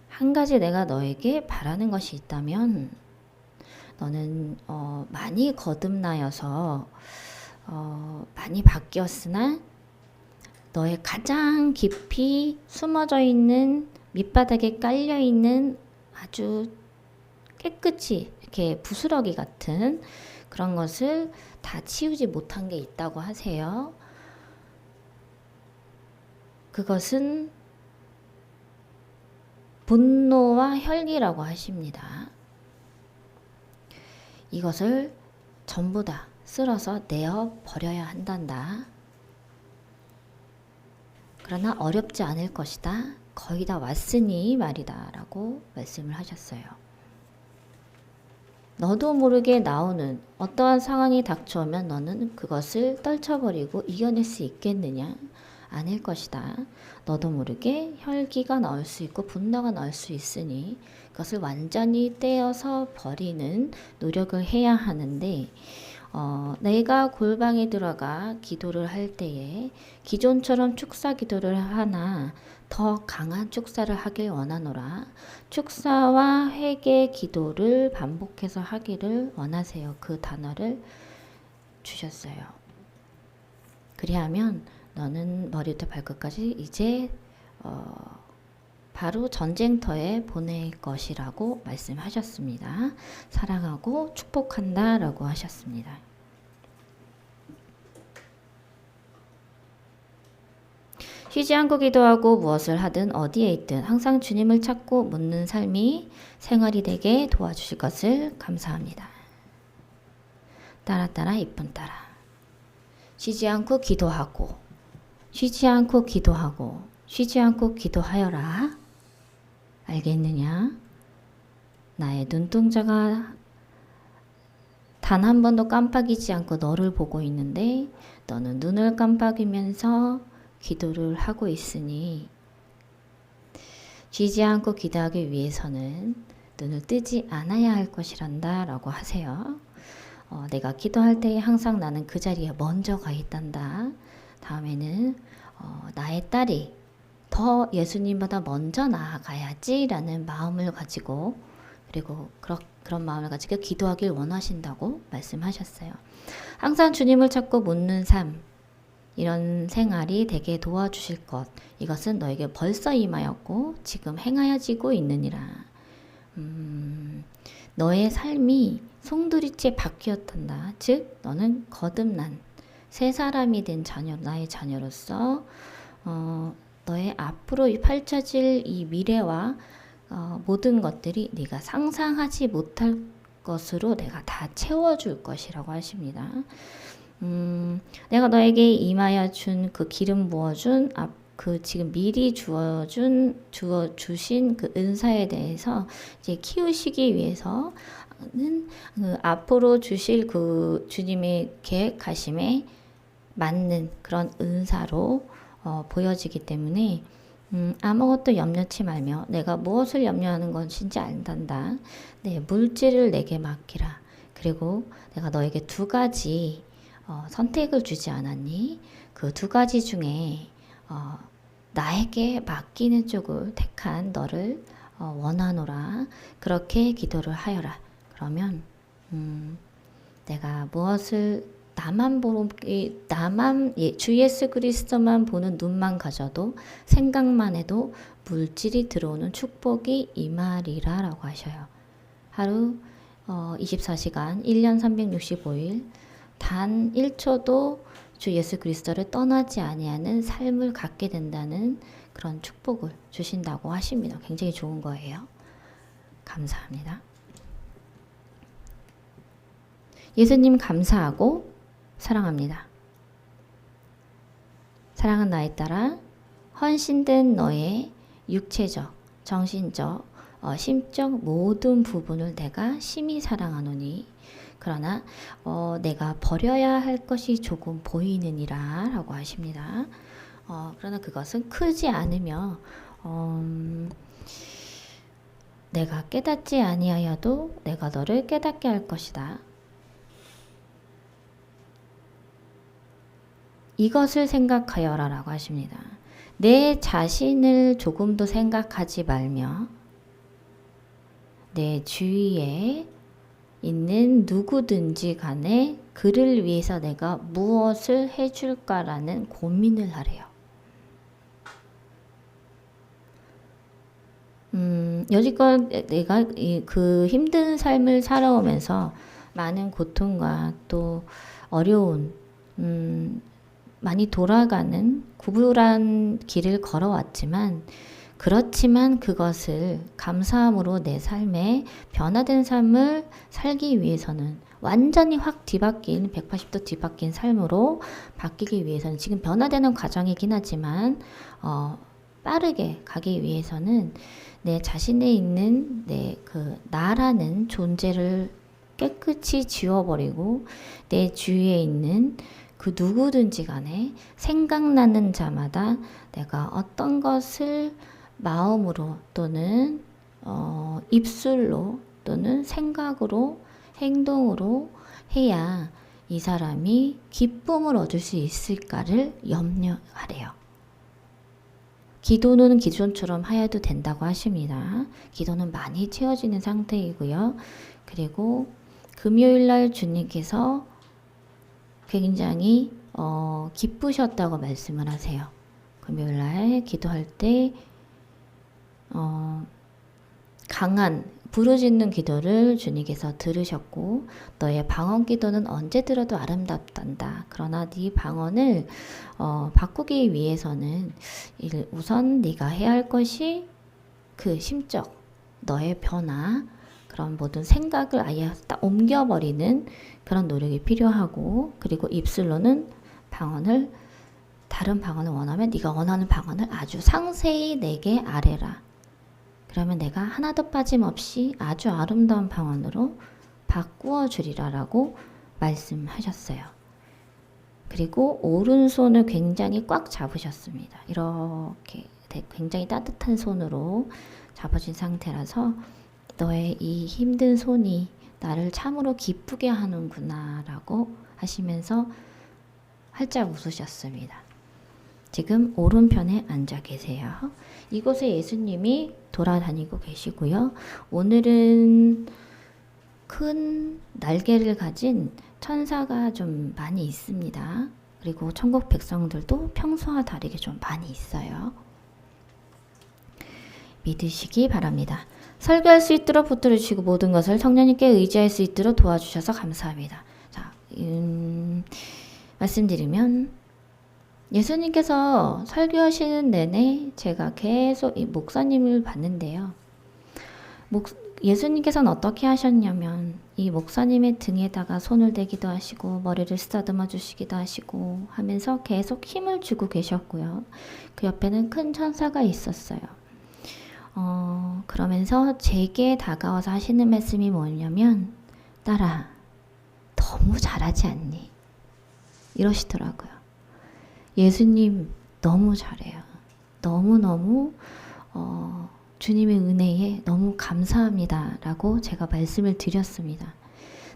한 가지 내가 너에게 바라는 것이 있다면 너는 많이 거듭나여서 많이 바뀌었으나 너의 가장 깊이 숨어져 있는 밑바닥에 깔려 있는 아주 깨끗이 이렇게 부스러기 같은 그런 것을 다 치우지 못한 게 있다고 하세요. 그것은 분노와 혈기라고 하십니다. 이것을 전부 다 쓸어서 내어 버려야 한단다. 그러나 어렵지 않을 것이다. 거의 다 왔으니 말이다. 라고 말씀을 하셨어요. 너도 모르게 나오는 어떠한 상황이 닥쳐오면 너는 그것을 떨쳐버리고 이겨낼 수 있겠느냐? 아닐 것이다. 너도 모르게 혈기가 나올 수 있고 분노가 나올 수 있으니 그것을 완전히 떼어서 버리는 노력을 해야 하는데 내가 골방에 들어가 기도를 할 때에 기존처럼 축사 기도를 하나 더 강한 축사를 하길 원하노라. 축사와 회개 기도를 반복해서 하기를 원하세요. 그 단어를 주셨어요. 그리하면 너는 머리부터 발끝까지 이제 바로 전쟁터에 보낼 것이라고 말씀하셨습니다. 사랑하고 축복한다 라고 하셨습니다. 쉬지 않고 기도하고 무엇을 하든 어디에 있든 항상 주님을 찾고 묻는 삶이 생활이 되게 도와주실 것을 감사합니다. 따라 이쁜 따라. 쉬지 않고 기도하고 쉬지 않고 기도하고 쉬지 않고 기도하여라. 알겠느냐? 나의 눈동자가 단 한 번도 깜빡이지 않고 너를 보고 있는데 너는 눈을 깜빡이면서 기도를 하고 있으니 쉬지 않고 기도하기 위해서는 눈을 뜨지 않아야 할 것이란다 라고 하세요. 내가 기도할 때에 항상 나는 그 자리에 먼저 가 있단다. 다음에는 나의 딸이 더 예수님보다 먼저 나아가야지 라는 마음을 가지고 그리고 그런 마음을 가지고 기도하길 원하신다고 말씀하셨어요. 항상 주님을 찾고 묻는 삶 이런 생활이 되게 도와주실 것 이것은 너에게 벌써 임하였고 지금 행하여지고 있느니라. 너의 삶이 송두리째 바뀌었단다. 즉 너는 거듭난 새 사람이 된 자녀 나의 자녀로서 너의 앞으로 펼쳐질 이 미래와 모든 것들이 네가 상상하지 못할 것으로 내가 다 채워줄 것이라고 하십니다. 내가 너에게 임하여 준 그 기름 부어준 그 지금 미리 주신 그 은사에 대해서 이제 키우시기 위해서는 그 앞으로 주실 그 주님의 계획하심에 맞는 그런 은사로 보여지기 때문에 아무것도 염려치 말며 내가 무엇을 염려하는 것인지 안단다. 네, 물질을 내게 맡기라. 그리고 내가 너에게 두 가지 선택을 주지 않았니? 그 두 가지 중에 나에게 맡기는 쪽을 택한 너를 원하노라. 그렇게 기도를 하여라. 그러면 내가 무엇을 주 예수 그리스도만 보는 눈만 가져도 생각만 해도 물질이 들어오는 축복이 임하리라 라고 하셔요. 하루 24시간 1년 365일 단 1초도 주 예수 그리스도를 떠나지 아니하는 삶을 갖게 된다는 그런 축복을 주신다고 하십니다. 굉장히 좋은 거예요. 감사합니다. 예수님 감사하고 사랑합니다. 사랑은 나에 따라 헌신된 너의 육체적, 정신적, 심적 모든 부분을 내가 심히 사랑하노니 그러나 내가 버려야 할 것이 조금 보이느니라 라고 하십니다. 그러나 그것은 크지 않으며 내가 깨닫지 아니하여도 내가 너를 깨닫게 할 것이다. 이것을 생각하여라 라고 하십니다. 내 자신을 조금도 생각하지 말며 내 주위에 있는 누구든지 간에 그를 위해서 내가 무엇을 해줄까라는 고민을 하래요. 여지껏 내가 그 힘든 삶을 살아오면서 많은 고통과 또 어려운 많이 돌아가는 구불한 길을 걸어왔지만 그렇지만 그것을 감사함으로 내 삶에 변화된 삶을 살기 위해서는 완전히 확 뒤바뀐 180도 뒤바뀐 삶으로 바뀌기 위해서는 지금 변화되는 과정이긴 하지만 빠르게 가기 위해서는 내 자신에 있는 내 그 나라는 존재를 깨끗이 지워버리고 내 주위에 있는 그 누구든지 간에 생각나는 자마다 내가 어떤 것을 마음으로 또는 입술로 또는 생각으로 행동으로 해야 이 사람이 기쁨을 얻을 수 있을까를 염려하래요. 기도는 기존처럼 하여도 된다고 하십니다. 기도는 많이 채워지는 상태이고요. 그리고 금요일날 주님께서 굉장히 기쁘셨다고 말씀을 하세요. 금요일날 기도할 때 강한 부르짖는 기도를 주님께서 들으셨고 너의 방언 기도는 언제 들어도 아름답단다. 그러나 네 방언을 바꾸기 위해서는 우선 네가 해야 할 것이 그 심적, 너의 변화, 그런 모든 생각을 아예 딱 옮겨버리는 그런 노력이 필요하고 그리고 입술로는 방언을 다른 방언을 원하면 네가 원하는 방언을 아주 상세히 내게 아뢰라. 그러면 내가 하나도 빠짐없이 아주 아름다운 방언으로 바꾸어 주리라 라고 말씀하셨어요. 그리고 오른손을 굉장히 꽉 잡으셨습니다. 이렇게 굉장히 따뜻한 손으로 잡아진 상태라서 너의 이 힘든 손이 나를 참으로 기쁘게 하는구나 라고 하시면서 활짝 웃으셨습니다. 지금 오른편에 앉아 계세요. 이곳에 예수님이 돌아다니고 계시고요. 오늘은 큰 날개를 가진 천사가 좀 많이 있습니다. 그리고 천국 백성들도 평소와 다르게 좀 많이 있어요. 믿으시기 바랍니다. 설교할 수 있도록 붙들어 주시고 모든 것을 성령님께 의지할 수 있도록 도와주셔서 감사합니다. 자, 말씀드리면 예수님께서 설교하시는 내내 제가 계속 이 목사님을 봤는데요. 예수님께서는 어떻게 하셨냐면 이 목사님의 등에다가 손을 대기도 하시고 머리를 쓰다듬어 주시기도 하시고 하면서 계속 힘을 주고 계셨고요. 그 옆에는 큰 천사가 있었어요. 그러면서 제게 다가와서 하시는 말씀이 뭐냐면 딸아 너무 잘하지 않니? 이러시더라고요. 예수님 너무 잘해요. 너무너무 주님의 은혜에 너무 감사합니다 라고 제가 말씀을 드렸습니다.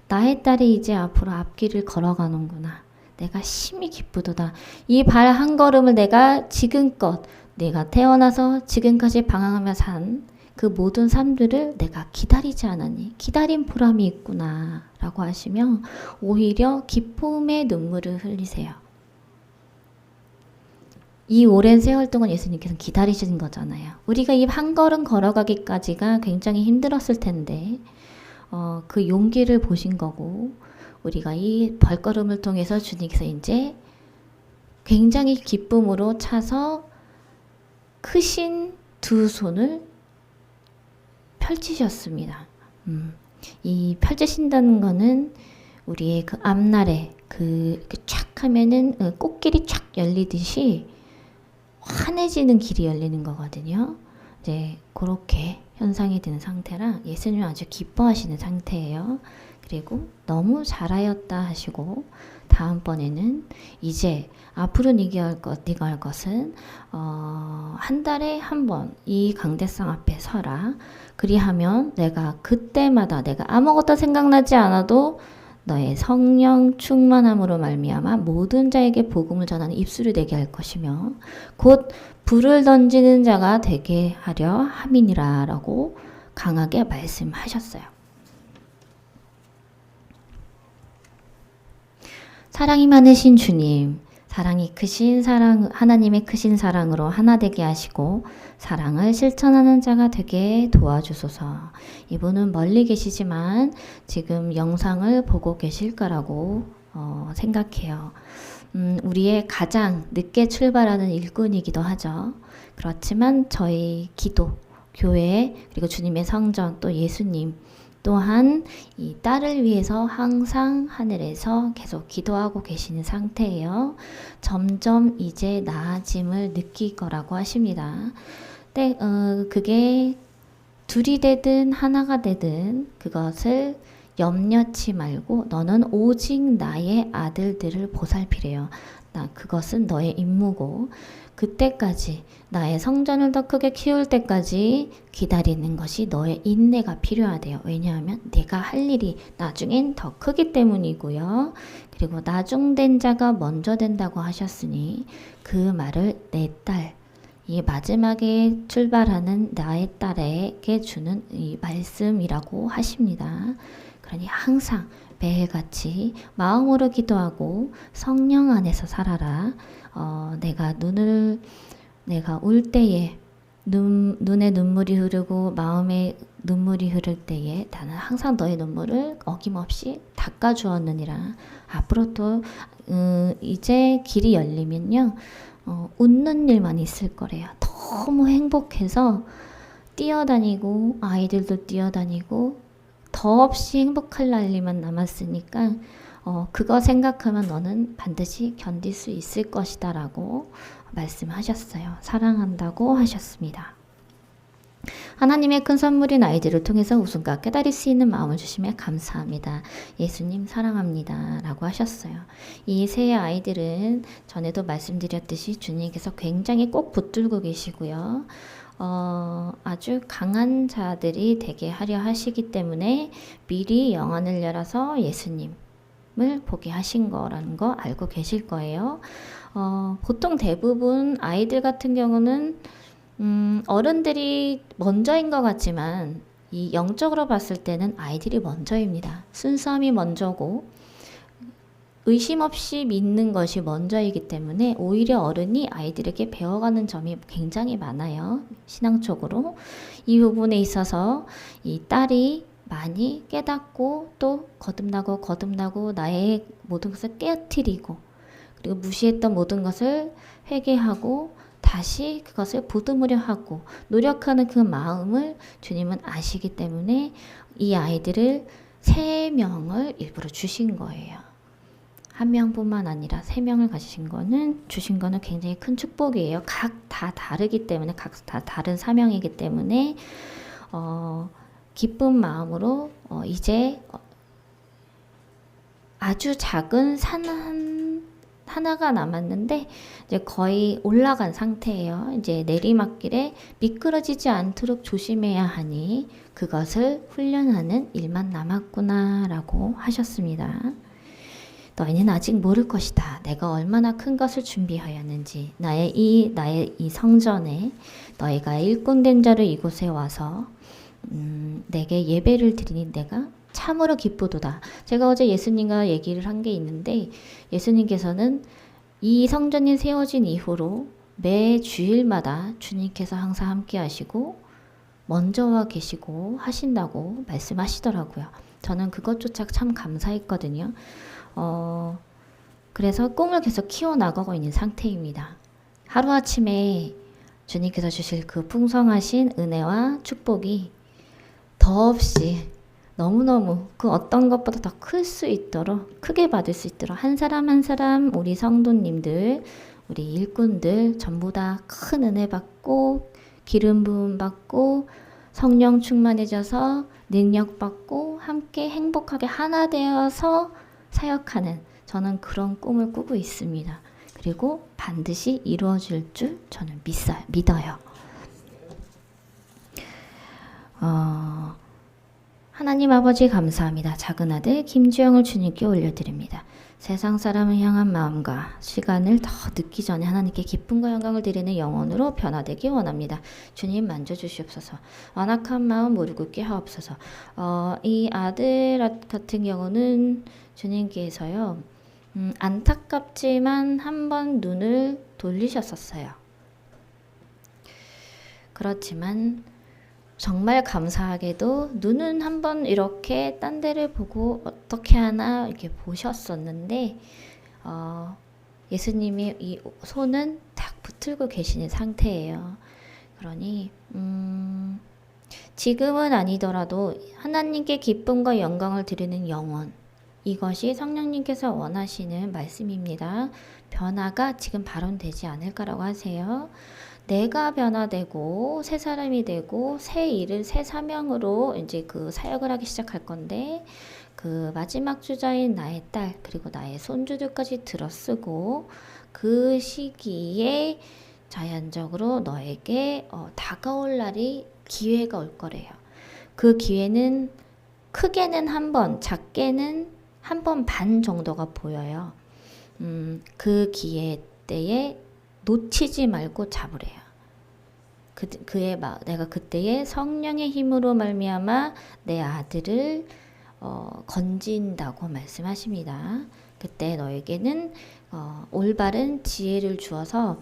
나의 딸이 이제 앞으로 앞길을 걸어가는구나. 내가 심히 기쁘도다. 이 발 한 걸음을 내가 지금껏 내가 태어나서 지금까지 방황하며 산 그 모든 삶들을 내가 기다리지 않았니? 기다린 보람이 있구나 라고 하시며 오히려 기쁨의 눈물을 흘리세요. 이 오랜 세월 동안 예수님께서는 기다리신 거잖아요. 우리가 이 한 걸음 걸어가기까지가 굉장히 힘들었을 텐데 그 용기를 보신 거고 우리가 이 발걸음을 통해서 주님께서 이제 굉장히 기쁨으로 차서 크신 두 손을 펼치셨습니다. 이 펼치신다는 거는 우리의 그 앞날에 이렇게 쫙 하면은 꽃길이 쫙 열리듯이 환해지는 길이 열리는 거거든요. 이제 그렇게 현상이 된 상태라 예수님은 아주 기뻐하시는 상태예요. 그리고 너무 잘하였다 하시고 다음번에는 이제 앞으로 네가 할 것은 한 달에 한 번 이 강대상 앞에 서라. 그리하면 내가 그때마다 내가 아무것도 생각나지 않아도 너의 성령 충만함으로 말미암아 모든 자에게 복음을 전하는 입술이 되게 할 것이며 곧 불을 던지는 자가 되게 하려 함이니라 라고 강하게 말씀하셨어요. 사랑이 많으신 주님, 사랑이 크신 사랑, 하나님의 크신 사랑으로 하나 되게 하시고 사랑을 실천하는 자가 되게 도와주소서. 이분은 멀리 계시지만 지금 영상을 보고 계실 거라고 생각해요. 우리의 가장 늦게 출발하는 일꾼이기도 하죠. 그렇지만 저희 기도, 교회, 그리고 주님의 성전, 또 예수님 또한 이 딸을 위해서 항상 하늘에서 계속 기도하고 계시는 상태예요. 점점 이제 나아짐을 느낄 거라고 하십니다. 네, 그게 둘이 되든 하나가 되든 그것을 염려치 말고 너는 오직 나의 아들들을 보살피래요. 그것은 너의 임무고 그때까지 나의 성전을 더 크게 키울 때까지 기다리는 것이 너의 인내가 필요하대요. 왜냐하면 내가 할 일이 나중엔 더 크기 때문이고요. 그리고 나중된 자가 먼저 된다고 하셨으니 그 말을 내 딸, 이 마지막에 출발하는 나의 딸에게 주는 이 말씀이라고 하십니다. 그러니 항상 매일같이 마음으로 기도하고 성령 안에서 살아라. 내가 울 때에 눈에 눈물이 흐르고 마음에 눈물이 흐를 때에 나는 항상 너의 눈물을 어김없이 닦아주었느니라. 앞으로 또 이제 길이 열리면요. 웃는 일만 있을 거래요. 너무 행복해서 뛰어다니고 아이들도 뛰어다니고 더없이 행복할 날이만 남았으니까 그거 생각하면 너는 반드시 견딜 수 있을 것이다 라고 말씀하셨어요. 사랑한다고 하셨습니다. 하나님의 큰 선물인 아이들을 통해서 웃음과 깨달을 수 있는 마음을 주심에 감사합니다. 예수님 사랑합니다 라고 하셨어요. 이 세 아이들은 전에도 말씀드렸듯이 주님께서 굉장히 꼭 붙들고 계시고요. 아주 강한 자들이 되게 하려 하시기 때문에 미리 영안을 열어서 예수님을 보게 하신 거라는 거 알고 계실 거예요. 보통 대부분 아이들 같은 경우는 어른들이 먼저인 것 같지만 이 영적으로 봤을 때는 아이들이 먼저입니다. 순수함이 먼저고 의심 없이 믿는 것이 먼저이기 때문에 오히려 어른이 아이들에게 배워가는 점이 굉장히 많아요. 신앙적으로. 이 부분에 있어서 이 딸이 많이 깨닫고 또 거듭나고 나의 모든 것을 깨트리고 그리고 무시했던 모든 것을 회개하고 다시 그것을 보듬으려 하고 노력하는 그 마음을 주님은 아시기 때문에 이 아이들을 3명을 일부러 주신 거예요. 한 명뿐만 아니라 3명을 주신 거는 굉장히 큰 축복이에요. 각 다 다르기 때문에 각 다 다른 사명이기 때문에 기쁜 마음으로 이제 아주 작은 산 하나가 남았는데 이제 거의 올라간 상태예요. 이제 내리막길에 미끄러지지 않도록 조심해야 하니 그것을 훈련하는 일만 남았구나라고 하셨습니다. 너희는 아직 모를 것이다. 내가 얼마나 큰 것을 준비하였는지 나의 이 성전에 너희가 일꾼된 자를 이곳에 와서 내게 예배를 드리니 내가 참으로 기쁘도다. 제가 어제 예수님과 얘기를 한 게 있는데 예수님께서는 이 성전이 세워진 이후로 매 주일마다 주님께서 항상 함께 하시고 먼저 와 계시고 하신다고 말씀하시더라고요. 저는 그것조차 참 감사했거든요. 그래서 꿈을 계속 키워나가고 있는 상태입니다. 하루아침에 주님께서 주실 그 풍성하신 은혜와 축복이 더없이 너무너무 그 어떤 것보다 더 클 수 있도록 크게 받을 수 있도록 한 사람 한 사람 우리 성도님들 우리 일꾼들 전부 다 큰 은혜 받고 기름 부음 받고 성령 충만해져서 능력 받고 함께 행복하게 하나 되어서 사역하는 저는 그런 꿈을 꾸고 있습니다. 그리고 반드시 이루어질 줄 저는 믿어요. 하나님 아버지 감사합니다. 작은 아들 김주영을 주님께 올려드립니다. 세상 사람을 향한 마음과 시간을 더 늦기 전에 하나님께 기쁨과 영광을 드리는 영혼으로 변화되기 원합니다. 주님 만져주시옵소서. 완악한 마음 무릎 꿇게 하옵소서. 이 아들 같은 경우는 주님께서요 안타깝지만 한번 눈을 돌리셨었어요. 그렇지만 정말 감사하게도 눈은 한번 이렇게 딴 데를 보고 어떻게 하나 이렇게 보셨었는데 예수님이 이 손은 딱 붙들고 계시는 상태예요. 그러니 지금은 아니더라도 하나님께 기쁨과 영광을 드리는 영혼, 이것이 성령님께서 원하시는 말씀입니다. 변화가 지금 발언되지 않을까라고 하세요. 내가 변화되고 새 사람이 되고 새 일을 새 사명으로 이제 그 사역을 하기 시작할 건데, 그 마지막 주자인 나의 딸 그리고 나의 손주들까지 들어쓰고 그 시기에 자연적으로 너에게 다가올 날이 기회가 올 거래요. 그 기회는 크게는 한 번, 작게는 한 번 반 정도가 보여요. 그 기회 때에 놓치지 말고 잡으래요. 내가 그때에 성령의 힘으로 말미암아 내 아들을 건진다고 말씀하십니다. 그때 너에게는 올바른 지혜를 주어서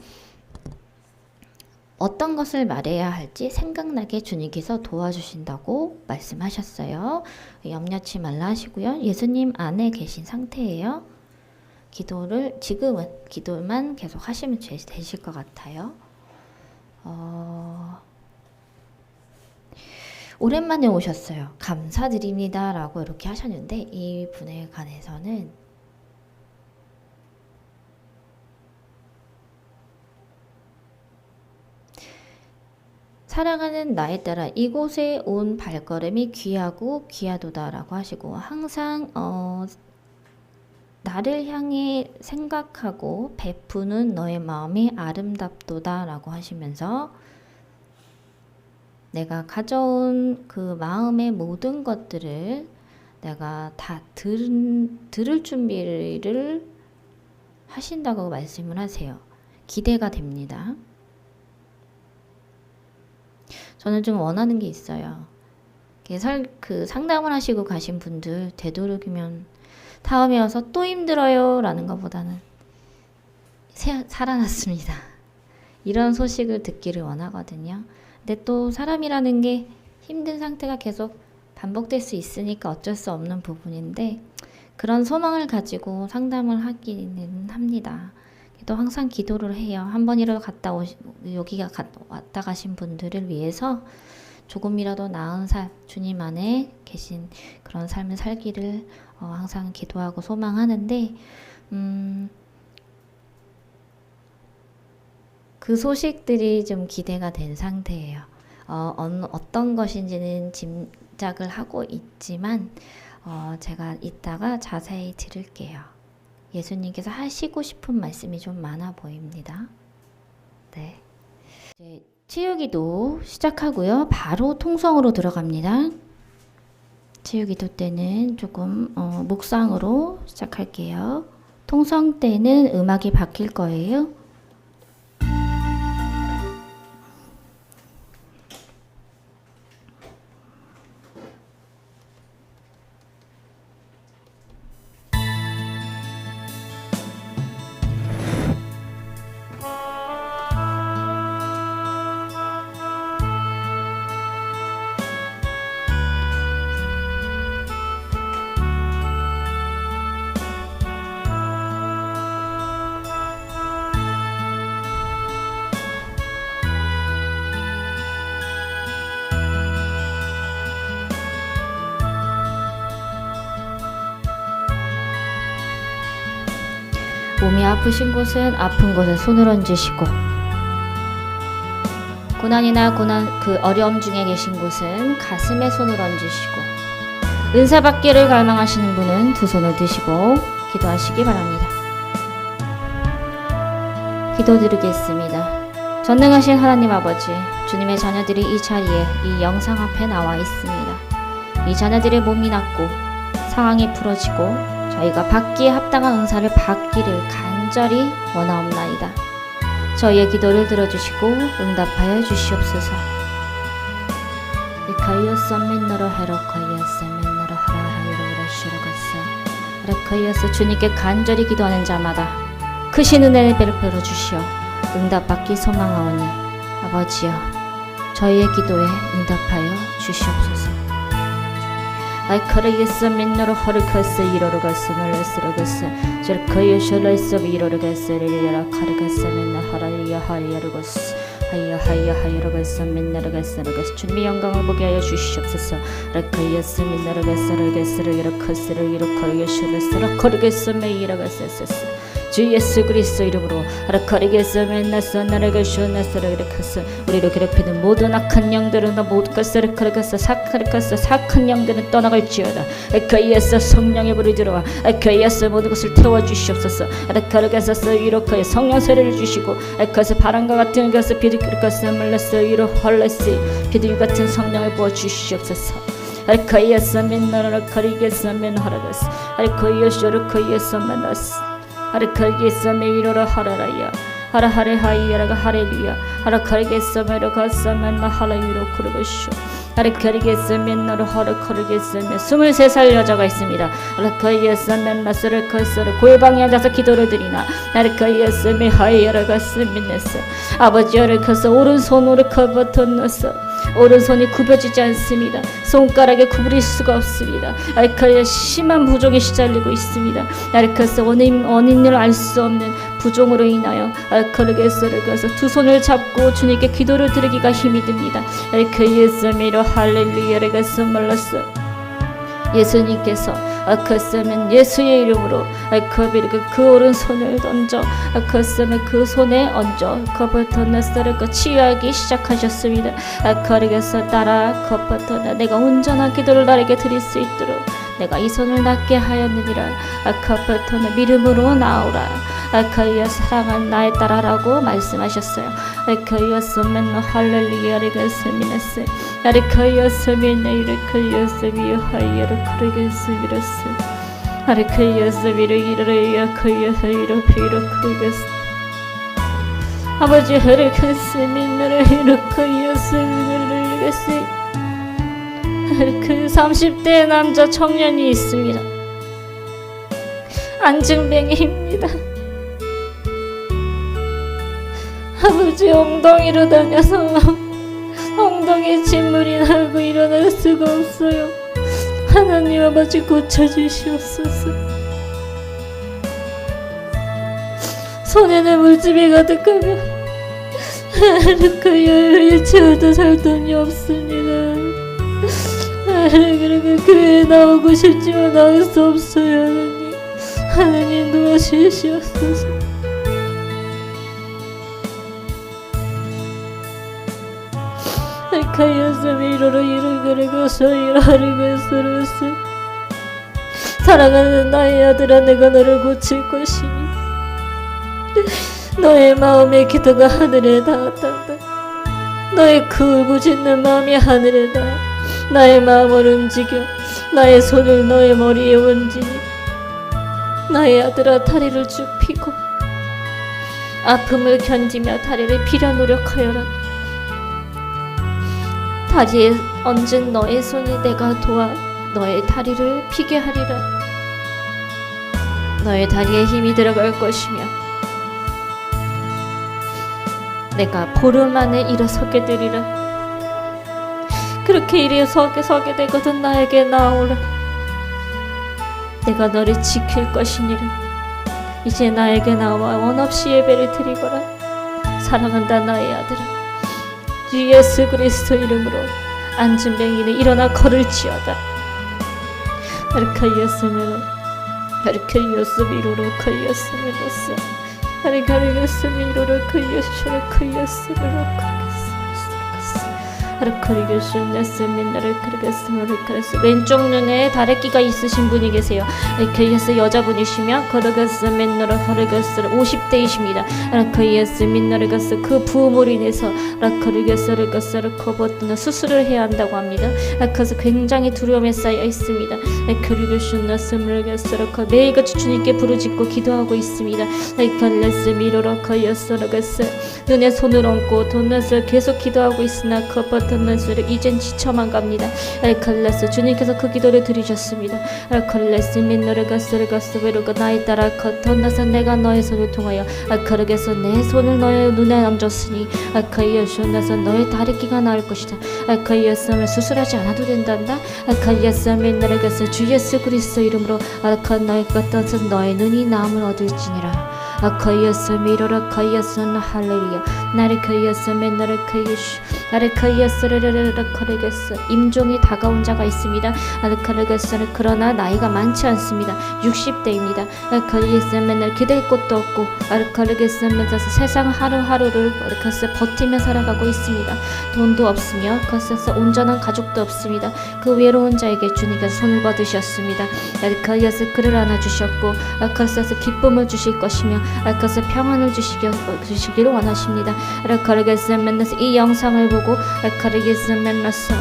어떤 것을 말해야 할지 생각나게 주님께서 도와주신다고 말씀하셨어요. 염려치 말라 하시고요. 예수님 안에 계신 상태예요. 지금은 기도만 계속 하시면 되실 것 같아요. 오랜만에 오셨어요. 감사드립니다 라고 이렇게 하셨는데, 이 분에 관해서는 사랑하는 나에 따라 이곳에 온 발걸음이 귀하고 귀하도다라고 하시고, 항상 나를 향해 생각하고 베푸는 너의 마음이 아름답도다라고 하시면서 내가 가져온 그 마음의 모든 것들을 내가 다 들을 준비를 하신다고 말씀을 하세요. 기대가 됩니다. 저는 좀 원하는 게 있어요. 그 상담을 하시고 가신 분들 되도록이면 다음에 와서 또 힘들어요 라는 것보다는 살아났습니다, 이런 소식을 듣기를 원하거든요. 근데 또 사람이라는 게 힘든 상태가 계속 반복될 수 있으니까 어쩔 수 없는 부분인데, 그런 소망을 가지고 상담을 하기는 합니다. 또 항상 기도를 해요. 한 번이라도 여기가 왔다 가신 분들을 위해서 조금이라도 나은 주님 안에 계신 그런 삶을 살기를 항상 기도하고 소망하는데, 그 소식들이 좀 기대가 된 상태예요. 어떤 것인지는 짐작을 하고 있지만 제가 이따가 자세히 들을게요. 예수님께서 하시고 싶은 말씀이 좀 많아 보입니다. 네. 이제 치유기도 시작하고요. 바로 통성으로 들어갑니다. 치유기도 때는 조금 묵상으로 시작할게요. 통성 때는 음악이 바뀔 거예요. 몸이 아프신 곳은 아픈 곳에 손을 얹으시고, 고난이나 그 어려움 중에 계신 곳은 가슴에 손을 얹으시고, 은사 받기를 갈망하시는 분은 두 손을 드시고 기도하시기 바랍니다. 기도 드리겠습니다. 전능하신 하나님 아버지, 주님의 자녀들이 이 자리에 이 영상 앞에 나와 있습니다. 이 자녀들의 몸이 낫고 상황이 풀어지고 저희가 받기에 합당한 은사를 받기를 간절히 원하옵나이다. 저희의 기도를 들어주시고 응답하여 주시옵소서. 주님께 간절히 기도하는 자마다 크신 은혜를 베풀어 주시어 응답받기 소망하오니 아버지여, 저희의 기도에 응답하여 주시옵소서. 아이카르게스 민노로 허르카스 이로르가스 말레스르가스 저르카이쇼라이스 이로르가스 리리라 카르가스 민나 하라이야 하이야르가스 하이야하이야하이로가스 민나르가스르가스 주님의 영광을 보게 하여 주시옵소서. 라카이야스 민나르가스르가스르 이로카스르 이로카이쇼라스 라카르게스 메이라가스스 주 예수 그리스도 이름으로 하라카리게스 맨나스 나라가쇼 나스라가스 우리를 괴롭히는 모든 악한 영들은 모두 가스르카르가스 사카르가스 사악한 영들은 떠나갈지어다. 에카이에스 성령의 불을 들어와 에카이에스 모든 것을 태워주시옵소서. 에카르가스 이로카의 성령 세례를 주시고 에카스 바람과 같은 가스 비둘기가스 말라스 이로 헐레스 비둘기 같은 성령을 부어주시옵소서. 에카이에스 맨나라 카리게스 맨하라가스 에카이에스 르카이에스 맨나스 하르카르게스 메이로라 하라라야 하라하레하이야라가 하렐루야 하라카르게스 메로가스 맨나 하라유로 크르고쇼 하르카르게스 맨나로 하르카르게스 맨 23살 여자가 있습니다. 하르카르게스 맨나스를 커스를 골방에 앉아서 기도를 드리나 하르카르게스 메하이야라가스 맨네스 아버지 하르카스 오른손으로 커버터너스 오른손이 굽혀지지 않습니다. 손가락에 구부릴 수가 없습니다. 알카리아 심한 부종에 시달리고 있습니다. 알카스 원인을 알 수 없는 부종으로 인하여 알카르게스를 가서 두 손을 잡고 주님께 기도를 드리기가 힘이 듭니다. 알카이에스 미로 할렐루야를 가서 말랐어. 예수님께서 아카스면 예수의 이름으로 아카비르가 그 오른손을 던져 아카스면 그 손에 얹어 커버터나스를 치유하기 시작하셨습니다. 아카리게서 따라 커버터나 내가 온전한 기도를 나에게 드릴 수 있도록 내가 이 손을 낫게 하였느니라. 아카버터나 믿음으로 나오라. 아카이아 사랑한 나의 딸아라고 말씀하셨어요. 아카이아 서면 할렐루야를 스미네스 아카이아 서미네 이르카이아 서미여 하이야를 크르게스 미라스 아카이아 서미를 이르레 아카이아 하이로 피로 크르게스 아버지 하르카스 민나를 이르카이아 서미를 이르게스 그 30대 남자 청년이 있습니다. 안증뱅이입니다. 아버지 엉덩이로 다녀서 엉덩이에 진물이 나고 일어날 수가 없어요. 하나님 아버지 고쳐주시옵소서. 손에는 물집이 가득하며 하르카야를 채워도 살 돈이 없습니다. 그러니까 교회에 나오고 싶지만 나올 수 없어요. 하나님 도와주시옵소서. 알카이아스미로로 이르그르고서 이라르고서로서 사랑하는 나의 아들아 내가 너를 고칠 것이니 너의 마음의 기도가 하늘에 닿았단다. 너의 그 울부짖는 마음이 하늘에 닿아 나의 마음을 움직여 나의 손을 너의 머리에 얹으니 나의 아들아 다리를 쭉 펴고 아픔을 견디며 다리를 피려 노력하여라. 다리에 얹은 너의 손이 내가 도와 너의 다리를 피게 하리라. 너의 다리에 힘이 들어갈 것이며 내가 보름 안에 일어서게 되리라. 그렇게 일어서게 되거든 나에게 나오라. 내가 너를 지킬 것이니라. 이제 나에게 나와 원없이 예배를 드리거라. 사랑한다 나의 아들아. 주 예수 그리스도 이름으로 안진뱅이는 일어나 걸을지어다. 아르카이아스메로 아르카이아스미로로 카이아스메로스 아르카이아스미로로 카이아스메로 카이아스메로 왼쪽 눈에 다래끼가 있으신 분이 계세요. 그래서 여자분이시면 거더가스 맨너를 허르가스 50대이십니다. 라카이아스 민너르가스 그 부음으로 인해서 라카르가스를 가스를 커버뜨는 수술을 해야 한다고 합니다. 그래서 굉장히 두려움에 쌓여 있습니다. 라카르가스를 매일같이 주님께 부르짖고 기도하고 있습니다. 라카르가스 미로라카이아스르가스 눈에 손을 얹고 돈나서 계속 기도하고 있으나 커버 버튼너스를 이젠 지쳐만 갑니다. 알칼라스 주님께서 그 기도를 들으셨습니다. 알칼라스 민노르가스르가스 베르가 나에 따라 버튼너스 내가 너의 손을 통하여 알카르게서 내 손을 너의 눈에 얹었으니 알카이어쇼나서 너의 다리끼가 나을 것이다. 알카이어썸을 수술하지 않아도 된단다. 알카이어썸 민노르가스 주 예수 그리스도 이름으로 알카 너의 것떠서 너의 눈이 나음을 얻을지니라. 아카이어서 미로라 카이어서 할렐루야 나를 카이어서 맨나를 카이어시 나를 카이어스르르르 카르게스 임종이 다가온 자가 있습니다. 아르카르게스는 그러나 나이가 많지 않습니다. 60대입니다. 아르카르게스 맨날 기댈 곳도 없고 아르카르게스 맨날 세상 하루하루를 아르카스 버티며 살아가고 있습니다. 돈도 없으며 그것에서 온전한 가족도 없습니다. 그 외로운 자에게 주님께서 손을 뻗으셨습니다. 아르카르게스 그를 안아주셨고 아르카르게스 기쁨을 주실 것이며 아르카르게스 평안을 주시기를 원하십니다. 아르카르게스 맨날 이 영상을 보고 아르카르게스 맨날서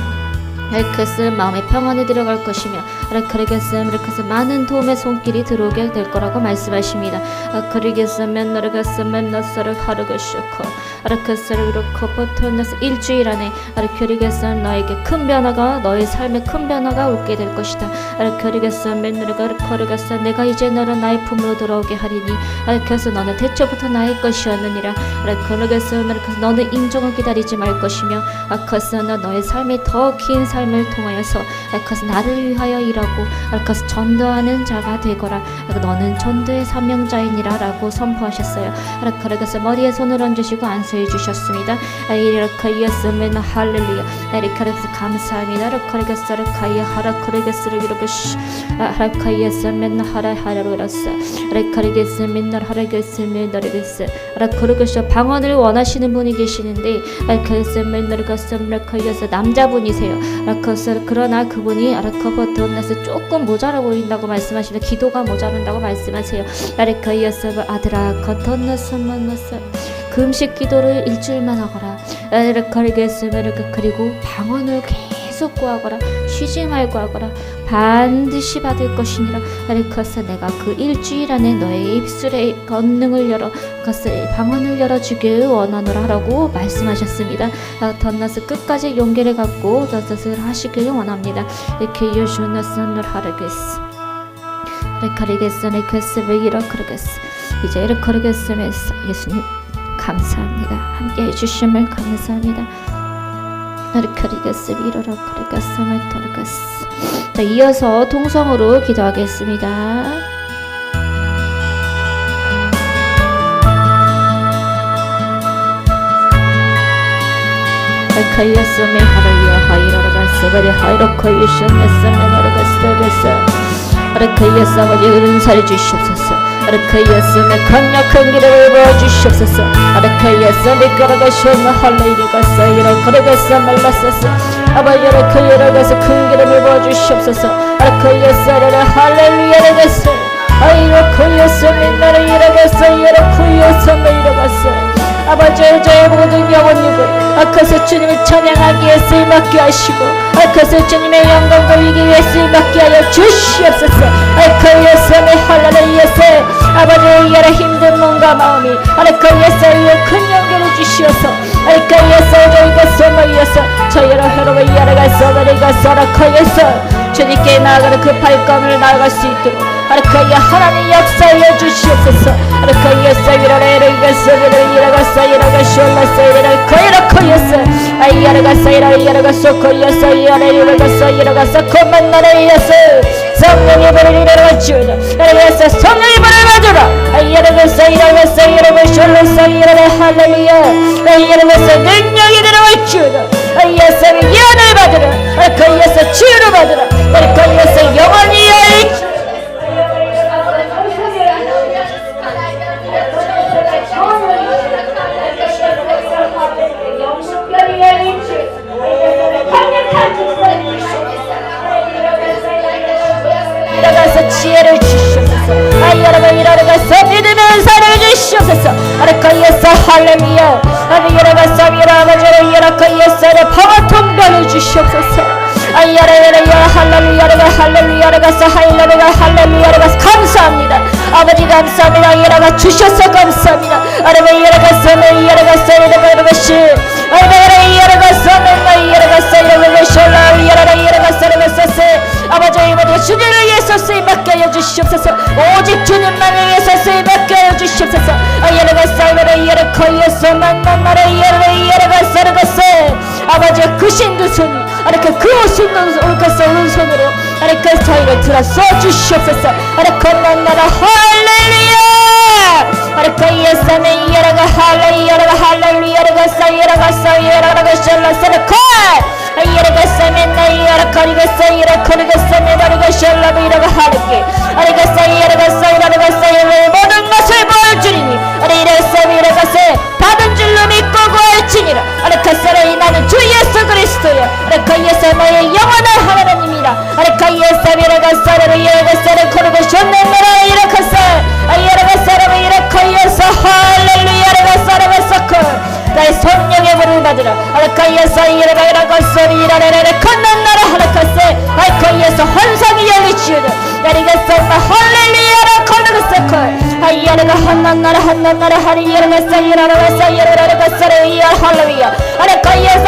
알카스 마음의 평안에 들어갈 것이며 아르카르게스 이렇게 많은 도움의 손길이 들어오게 될 거라고 말씀하십니다. 아르카르게스 맨나르가스 맨나스를 하르가쇼코 아르카스를 이렇게 버텨내서 일주일 안에 아르카르게스 너에게 큰 변화가 너의 삶에 큰 변화가 오게 될 것이다. 아르카르게스 맨나르가 아르카르게스 내가 이제 너를 나의 품으로 돌아오게 하리니 아르카스 너는 대초부터 나의 것이었느니라. 아르카르게스 너는 인정을 기다리지 말 것이며 아르카스 너의 삶이 더 긴 삶을 통하여서 아르카스 나를 위하여 일하고 아르카스 전도하는 자가 되거라. 너는 전도의 사명자이니라 라고 선포하셨어요. 아르카르게스 머리에 손을 얹으시고 안수해 주셨습니다. 아르카이어스면 할렐루야. 아르카르게스 감사합니다. 아르카르게스 아르카이어 하라카르게스를 이렇게 아르카이어스면 하라하라로라스 아르카르게스면 하라게스면 나르게스 아르카르게스 방언을 원하시는 분이 계시는데 아르카르게스면 아르카이어스 남자분이세요. 아르카스 그러나 그분이 아르카버터나서 조금 모자라 보인다고 말씀하시는데 기도가 모자란다고 말씀하세요. 아르카이어스 아들아 거터나서 만나서 금식 기도를 일주일만 하거라. 아르카르게스 그리고 방언을 계속 구하거라. 쉬지 말고 하거라. 반드시 받을 것이니라. 아르카스 내가 그 일주일 안에 너의 입술의 권능을 열어 방언을 열어주길 원하노라 라고 말씀하셨습니다. 덧나스 끝까지 용기를 갖고 덧나스를 하시길 원합니다. 이렇게 예수나스를 하르게스 아르카르게스 네크스를 이렇게르게스 이제 이렇게르게스면서 예수님 감사합니다. 함께 해주심을 감사합니다. 아르카르게스 이러라 카르게스 메타르게스. 자, 이어서 통성으로 기도하겠습니다. 아르카이어스메 하라리아 하이라라가스 바리 하이로카이오션네스메 나라가스데레스 아르카이어스 아버지 은사를 주시옵소서. 아르카이어스메 강력한 기름을 부어주시옵소서. 아르카이어스 미카라가쇼나 할레이리가스 이라카라가스 말라사스 아버지 아르카이어라가스 큰 기름을 부어주시옵소서. 아르카이어스 아라라 할렐루야라가스 아이라카이어스 민나라 이라가스 이라카이어스 메이라가스 아버지의 저의 모든 영혼님을 아카스 주님을 찬양하기에 쓰임받게 하시고 아카스 주님의 영광 돌리기 위해 쓰임받게 하여 주시옵소서. 아카이에스의 할렐루야세 아버지의 여러 힘든 몸과 마음이 아카이에스의 큰 용기를 주시어서 아카이에스 저희가 소모이어서 저희로 회로의 야라가서 나리가서 아카이에스 주님께 나아가는 그 발걸음을 나아갈 수 있도록 아르카이야 하나님 역사하여 주시옵소서. 아르카이에스 이라레이가서 이라가서 이라가쇼라서 이라카이라카이에스 아이야라가서 이라가서 코이에서 이라레이가서 이라가서 코만나레이에스 성령의 불을 이라가주라. 아이에스 성령의 불을 받으라. 아이야라가서 이라가서 이라가쇼라서 이라레 할렐루야. 아이야라가서 능력이 들어가주라. 아이에스 예언을 받으라. 아르카이에스 치유를 받으라. 아르카이에스 영원히 열리라. 이라가서 지혜를 주시옵소서. 아이여러분 이라가서 믿음의 은사를 주시옵소서. 아르카이에스 할렐루야. 아이여러가서 미라바저를 이라카이에스를 방어 통과를 주시옵소서. 아이야라야라야 할렐루야라가 할렐루야라가서 할렐루야 할렐루야라가서 감사합니다. 아버지 감사합니다. 이라가 주셔서 감사합니다. 아르베 이라가서 메 이라가서 이라가르베시 아르베 이라가서 메 이라가 주시옵소서. 오직 주님만을 위해서 쓰임받게 하여 주시옵소서. 예레가 살베레 예레코 예수 만나나라 예레가 살베세 아버지의 크신 그 손이 아래그 오른손으로 아래그 저희를 들어서 주시옵소서. 아래그 만나라 할렐루야. 아래그 예수의 예레가 할렐루야가 사이라가 샬라세레코 예레가 사메나 예레가 리가 예레가 사메나리가 샬라비라가 하르게 아래가 사이라가 사이라가 모든 것을 보여주리니 아래가 세 받은 줄로 믿고 구할지니라. 아래카사라이 나는 주 예수 그리스도여. 아래카 예수 나의 영원한 하나님이라. 아래카 예수 사라를 예레가사를 코르고 션네메라 이라카사 예레가사라를 이라카 예수 할렐루야 예레가사라가 사코 나의 성령의 물을 받으라. 아래카 예수 예레가사리 이라레레 컨난나라 하라카세 아래카 예수 환상이 열리치우다. 예레가사마 할렐루야라 컨나가사코 아이야레가 한난나라 하리야레가사 예레가사 예레가사라 이야 할렐루야. 아래카 예수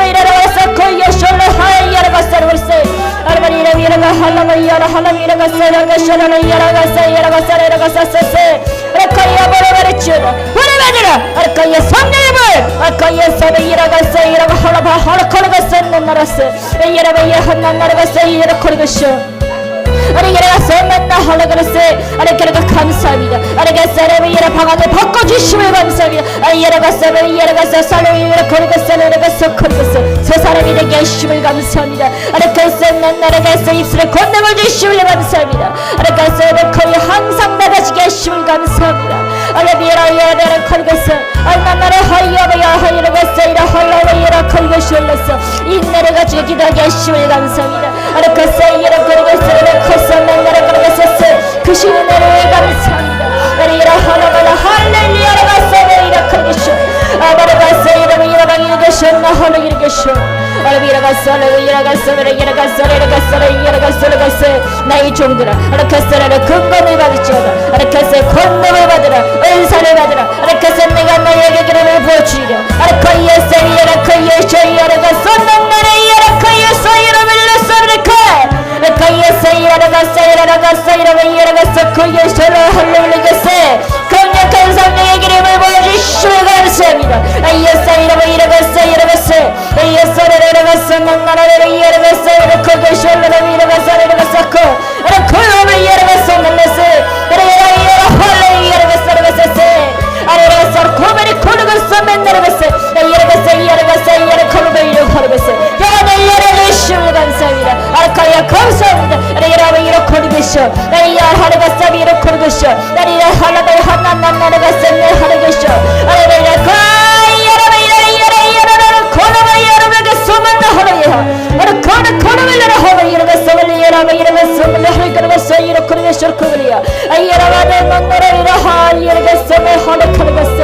예레가사 코예쇼라 하이야레가사라 벌세 아르바리라 예레가 할라마이야라 사라가 샤라라 예레가사세 아래카 야바라바레 치우다 보내받으라. 아래카 예수 성령의 물 아래카 예수 예레가사 예레가 할라바 하라카라가사 난나라세 예레가 예한난나라가사 예레코리가쇼 아래 예레가서 만나 할라그레세 아래 예레가 감사합니다. 아래가 사람의 예레 방안을 바꿔주심을 감사합니다. 아래 예레가서 살로이 예레코리가서 예레가서 코리가서 저 사람이 되게 하심을 감사합니다. 아래 가서 나라가서 입술에 권능을 주심을 감사합니다. 아래 가서 예레코리 항상 나가시게 하심을 감사합니다. 아래 미라 예레 코리가서 알나나라 하이야바야 예레가서 이라 할라와 예레코리가서 올라서 이 나라가 주게 기도하게 하심을 감사합니다. 아래 가서 예레코리가서 그 신의 나라에 감사합니다. 나리라 하나마라 할렐루야라가 사베이라 크리쇼 아바라가 사이라마 이라방 이르게쇼나 하나 이르게쇼 아라비라가 사레이라가 사베이라가 사레이라가 나의 종들아 아라카사라라 근검을 받을지어다. 아라카사의 권능을 받으라. 은사를 받으라. 아라카사 내가 너에게 기름을 부어주리라. 아라카이에사 이라카이에쇼이라가 쏜나나라 이라카이에사 이라밀레사르카 사이라가 코예쇼라 할렐루야세 강력한 성령의 기름을 보여주시오 감사합니다. 아이야사이라가 이라가세 아이야사라라가세 난나라라 이라가세 코예쇼라 이라가사라가사코 아라코요메 이라가세 난나세 아라이라 할렐루야라가사라가세 아라라사 코메리 코르가세 맨나라가세 이라가세 이라코르베 이라코르베세 야네 이라가시오 감사합니다. 아라카야 감사합니다. 아라이라 이라코르베쇼 아리야 하르가사비 이라코르베쇼 아리야 할라베 한난나라가세 네 하르게쇼 아라이라 가이야라베이라 코노베 야라베게 소만나 하라야 아라 코노벨라 하베 이라가세 야라베 이라가세 하르가르가세 이라코르베쇼 코르야 아이야라베 만나라이라 하이야라가세 하르카르가세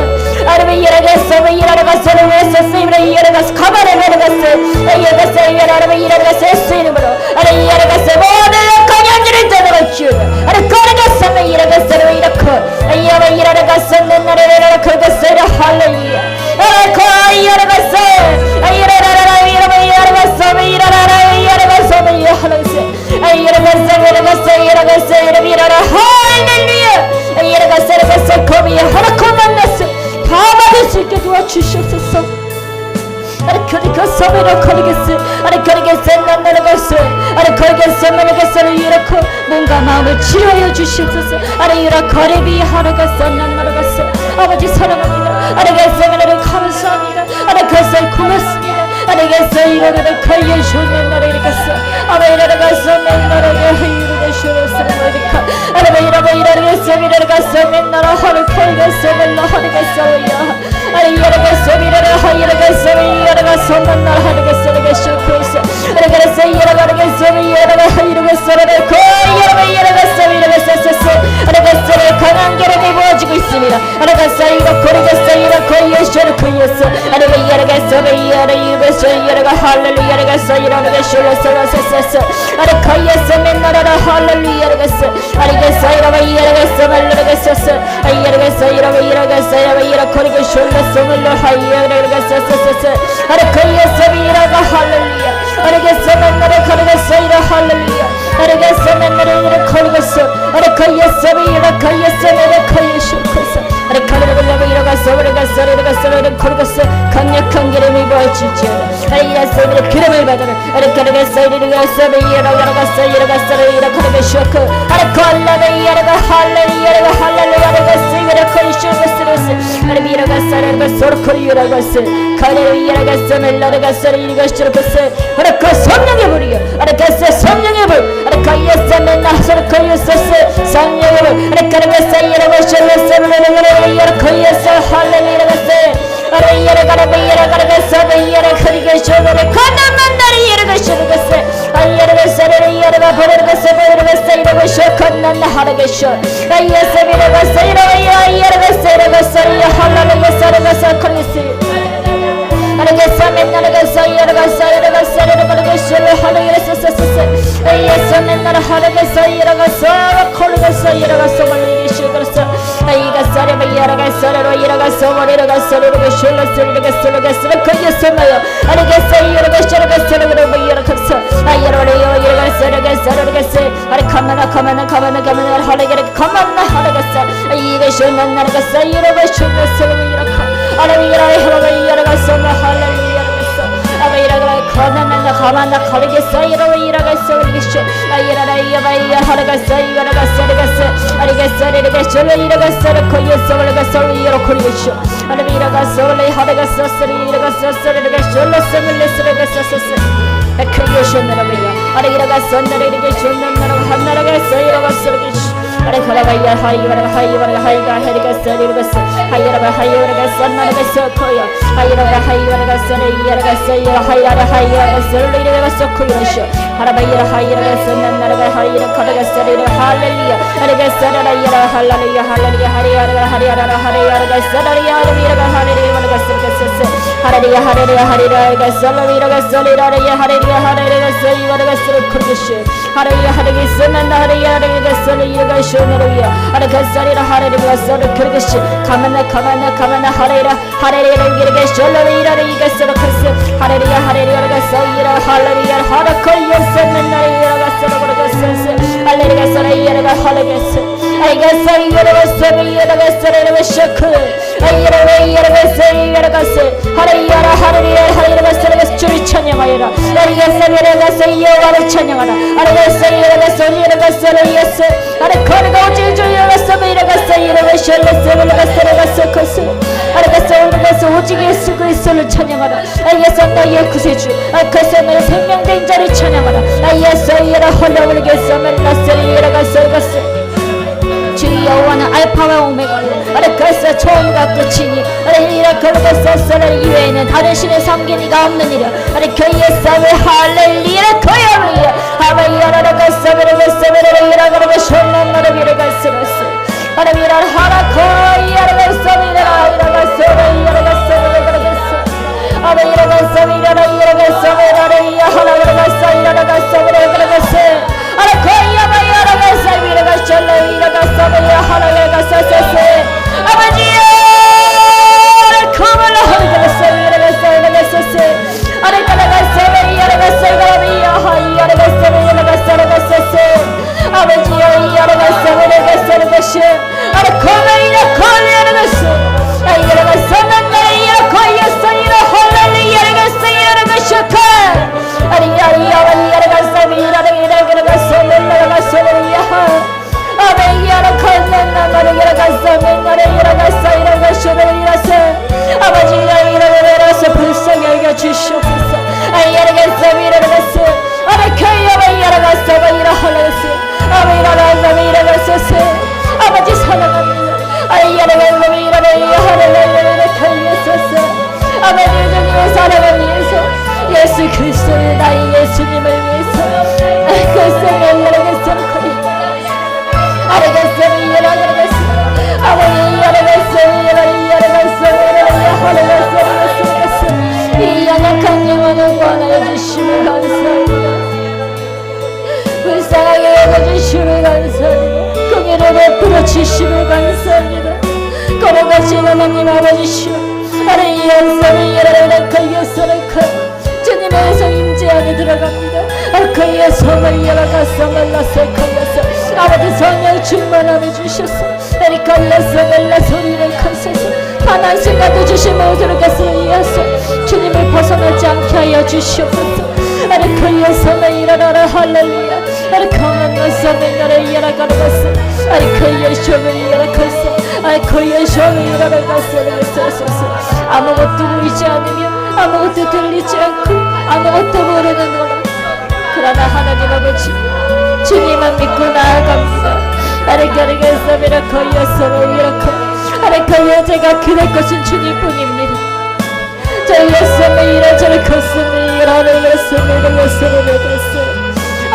아르베 이라가세 이라가세 레세세 이라가세 카바레베가세 아이야가세 야라베 이라가세 스이르므로 아라 이라가세 모든 강연지를 떠나가 주다. 아라 거르가세 이라가세 이라코 아이야바 이라가세 나라라라 거르가세 할렐루야 아라 이라가세 아이라라라 이라가세 이라라세 할렐루야 이라가세 이라라 할렐루야 이라가세 코미야 하나코 만났어 다 받을 수 있게 도와주시옵소서. 아래 거리가 서베라 거리겠어 아래 거리겠어 난나라겠어 아래 거리겠어 만나겠어를 이렇고 뭔가 마음을 치료하여 주시옵소서. 아래 이라 거리비 하나갔어 난나라갔어 아버지 사랑합니다. 아래 가서 나를 감사합니다. 아래 가서 고맙습니다. 아래 가서 이라를 거리에 주는 나를 이렇겠어 아래 이라를 가서 난나라게 이루게 주었으면 이렇게 아래 이라를 가서 이라를 가서 맨나라 하를 거리겠어 맨나 하르겠어야 아래 이라를 가서 이라를 하이라겠어 이라가서 만나 하르겠어 이라겠어 이라가서 이라가르겠어 이라가서 이라가서 이라가서 이라가서 강한 계략이 부어지고 있습니다. 이라가서 이라코리겠어 이라코예쇼를 코예서 이라가서 이라가서 이라가 할렐루야 이라가서 이라가쇼를 설러서서 이라코예서 맨나라라 할렐루야 이라가서 이라가서 이라가서 말라가서 이라가서 이라가서 이라코리게쇼를 설러 하이야 이라가서 아라카이에서 이라가 할렐루야 아라게서 맨나라 카르게서 이라 할렐루야 아라게서 맨나라 이라 걸어갔어 아라카이에서 이라카이에서 이라카이에서 아라카이라고 이라갔어 이라 걸어갔어 강력한 기름이 부어질지어다 아이라서 이라 기름을 받아라 아라카이에서 이라갔어 이라 걸어갔어 아라카이라고 이라가 할렐루야라갔어 이라카이쇼스로스 아라비라갔어 소르코리라갔어 카레루야라갔어 멜라라갔어 이라가쇼르갔어 아라카 성령의 불이여 아라카스 성령의 불 아라카이에서 맨나소르코이소스 성령의 불 아라카라갔어 이라가쇼르갔어 아라카이에서 할렐루야라갔어 아라이야라가라베이야라가라갔어 베이야라카리게쇼르레 코나만나리 이라가쇼르갔어 아이야라갔어 이야라가보라갔어 보라갔어 이라가쇼 코나나하라게쇼 아이야서 이라갔어 이라가서 이라갔어 할렐루야 사라갔어 콜리스 아라가서 맨나라갔어 이라갔어 이라가쇼르 할렐루야서서서 아이야서 맨나라 하라갔어 이라갔어 콜리갔어 이라갔어 말리게쇼르갔어 아이가서 이라갔어 이라갔어 머리라갔어 이라가쇼르gas어 거기서마요 아라가서 이라가쇼르갔어 이라가서 이라가서 아라 가만나 하라게라 가만나 하라갔어 이가쇼나 나라갔어 이라가쇼르갔어 이라가 아라비라 이라가서 할렐루야라갔어 아바이라가 가만나 가르겠어 이라가서 이라가쇼 아이라라 이바이야 하라갔어 이라가서 아리가서 이라가서 거기서 올라가서 이라코리쇼 아라비라가서 하라갔어 이라가서 크리오션나라비야 아리라가서 나라이게쇼 나라가서 이라가서 아라카라바이야 하이가 헤리가서 이라가서 하이라가서 나라가서 코요 하이라가서 이라가서 이라가서 코요쇼 하라바이야 하이라가서 나라가 하이라가서 할렐루야 아리가서 할렐루야 하리야라가서 가만나 주를 찬양하여라 아리가서 여호와를 찬양하라 아리가서 예수 아리카르가 오직 주여가서 이라가서 오직 예수 그리스도를 찬양하라 예수 너의 구세주 그리스도 너의 생명된 자를 찬양하라 예수 이라 홀라올리겠어 맨나서 이라가서 주 여호와는 알파와 오메가로 아라가서 처음과 끝이니 아라이라가서 이외에는 다른 신을 섬긴 이가 없는 이라 아라가서 할렐루야 거야루야 아바이라가서 이라가서 이라가서 아라비라 하라코이라가서 이라가서 아바이라가서 이라가서 아라코이야 바이라가서 이라가서 아버지여 그물로 흘러가서 이라가서 아라가서 아버지여 이라가서 아라코이야 콜리라가서 이라가서 난나이야 코이야서 이라 홀랄리야라가서 이라가서 아리야리야라가서 이라가서 멜라가서 아베이야라 칸난나 마르게라가서 맨나레이라가서 이라가서 아버지야 이라가서 불쌍히 여겨주시옵소서 이라가서 아라카야바이야라가서 이라 홀라가서 아베이라가서 아버지 사랑합니다 이라가서 이라가서 아버지 주님의 사랑을 위해서 예수 그리스도를 나의 예수님을 위해서 그리스도를 이라가서 아라가서 이라가서 아버지 이 연약한 영혼을 구원하여 주심을 감사합니다. 불쌍하게 여겨주심을 감사합니다. 공의를 베풀어 주심을 감사합니다. 걸어가신 하나님 아버지시여 주님의 성임재 안에 들어갑니다. 그의 성을 열어가서 몰라서 걸려서 아버지 성령 충만함을 주셔서 에리 걸려서 몰라 소리를 커서서 단 한 순간도 주신 모든 것을 이어서 주님을 벗어나지 않게 하여 주시옵소서. 에리 그의 성을 일어나라 할렐루야. 에리 강한 성을 나를 열어가라가서 에리 그의 성을 열어가서 에리 그의 성을 열어가서 아무것도 보이지 않으며 아무것도 들리지 않고 아무것도 모르는 거라. 그러나 하나님 아버지 주님만 믿고 나아갑니다. 아래가리가서 미라코 예수를 미라코 아래가리가 제가 그댈 것은 주님뿐입니다. 저 예수를 이래저래 컸습니다. 하늘 예수를 예수를 믿었어요.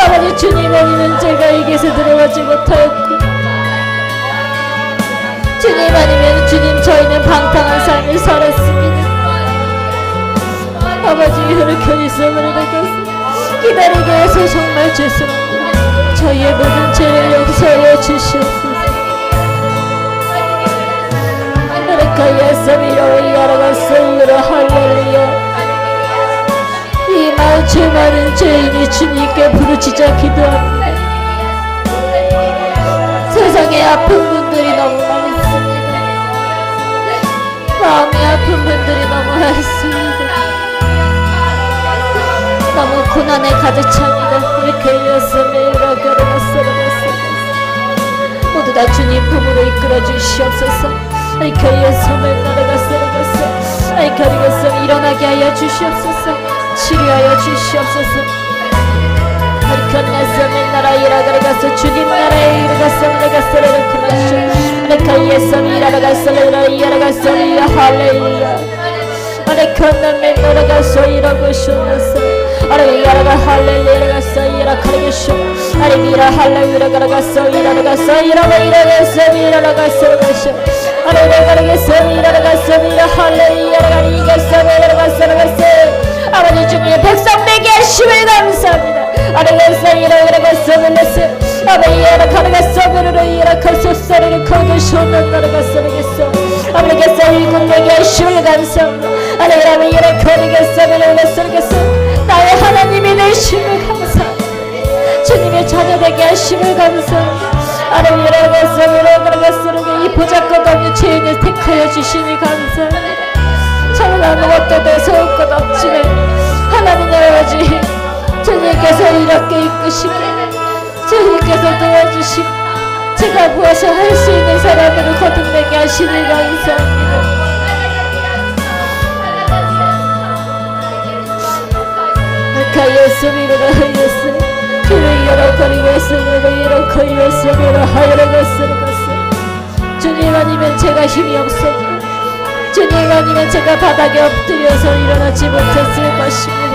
아버지 주님 아니면 제가 이 곳에 들어가지 못하였고 주님 아니면 주님 저희는 방탕한 삶을 살았습니다. 아버지 이렇게 있음을 내겠습니다. 기다리게 해서 정말 죄송합니다. 저희의 모든 죄를 용서해 주시옵소서. 이렇게 예수님으로 열어갔으므로 할렐루야. 이 마을 죄많은 죄인이 주님께 부르짖어 기도합니다. 세상에 아픈 분들이 너무 많습니다. 마음이 아픈 분들이 너무 많습니다. 너무 고난에 가득 찹니다. 이렇게 예수님으로 걸어갔어. 모두 다 주님 품으로 이끌어 주시옵소서. 이렇게 예수님을 걸어갔어. 이렇게 예수님 일어나게 하여 주시옵소서. 치료하여 주시옵소서. 이렇게 예수님 나라에 일어가서 주님 나라에 일어가서 이렇게 예수님 일어가서 할렐루야. 이렇게 나를 걸어가서 일어가셔서 아래 야라가 할렐루야 가서 이라카르게쇼 아래 미라 할렐루야 가서 이라가서 이라가서 가셔 아래 내가르게서 이라가서 미라 할렐루야 가서 아버지 주님의 백성 되게 하심을 감사합니다. 아래 가서 이라가서 불렀어 아래 이라카르게서 미르르 이라카서 소리를 거기서 나가서 겠어 아래 가서 일꾼 되게 하심을 감사합니다. 아래 라면 이라카르게서 미르르 나의 하나님이 되심을 감사합니다. 주님의 자녀 되게 하심을 감사합니다. 아래위라가서 이 보잘것 없는 죄인을 택하여 주심을 감사합니다. 저는 아무것도 내세울 것 없지만 하나님 아버지 주님께서 이렇게 이끄시고 주님께서 도와주시고 제가 무엇을 할 수 있는 사람으로 거듭나게 하심을 감사합니다. 예수님으로 예수 주를 열어버리고 예수님으로 열어버리고 예수님으로 하여러갔어. 주님 아니면 제가 힘이 없었고 주님 아니면 제가 바닥에 엎드려서 일어나지 못했을 것입니다.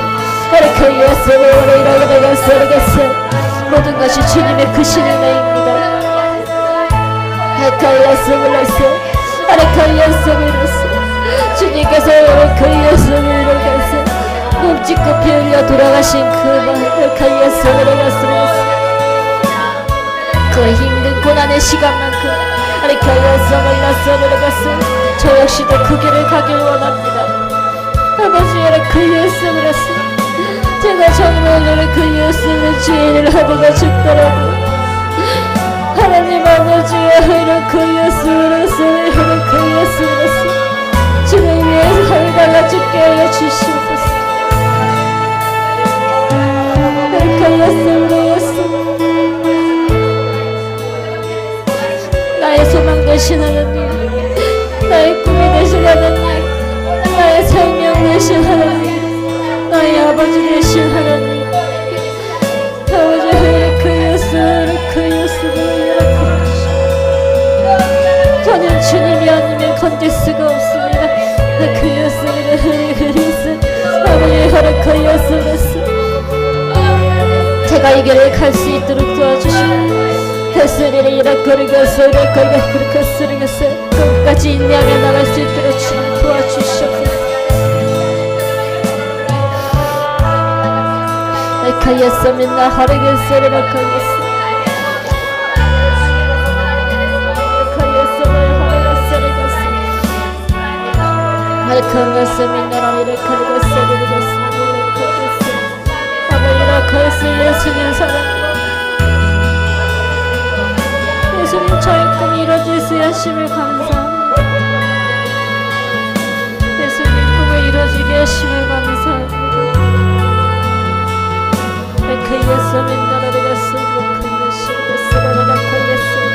이렇게 예수님으로 열어갔어. 모든 것이 주님의 크신 은혜입니다. 이렇게 예수님으로 이렇게 예수님으로 주님께서 이렇게 예수님으로 가서 몸짓고 피 흘려 돌아가신 그 마을 예수를 갔습니다. 그 힘든 고난의 시간만큼 이렇게 예수를 갔어. 저 역시도 그 길을 가길 원합니다. 아버지 이렇게 예수를 갔어. 제가 정말 이렇게 예수의 죄인을 하다가 죽더라도 하나님 아버지 이렇게 예수를 갔어. 이렇게 예수를 갔어. 주님 위해서 살다가 죽게 하여 주시옵소서. 나의 소망 되신 하나님, 나의 꿈이 되신 하나님, 나의 생명 되신 하나님, 나의 아버지 되신 하나님, 아버지 그 예수를 저는 주님이 아니면 건질 수가 없습니다. 그 예수를 그리스 아버지 그 예수를 제가 이 길을 갈 수 있도록 도와주시고 햇소리를 이락거리겠어 이락거리겠어 끝까지 인내하며 나갈 수 있도록 주님 도와주시옵소서. 이카예서 민나 하르겠어 이락거리겠어 이카예서 하르겠어 이락거리겠어 민나라 이락거리겠어 이락거리겠어 예수 예수님 사랑합니다. 예수님 저희 꿈이 이루어질 수 하심을 감사합니다. 예수님 꿈을 이루어지게 하심을 감사합니다. 그 예수님 나라를 갔으면 그 예수님 쓰라라라 그 예수님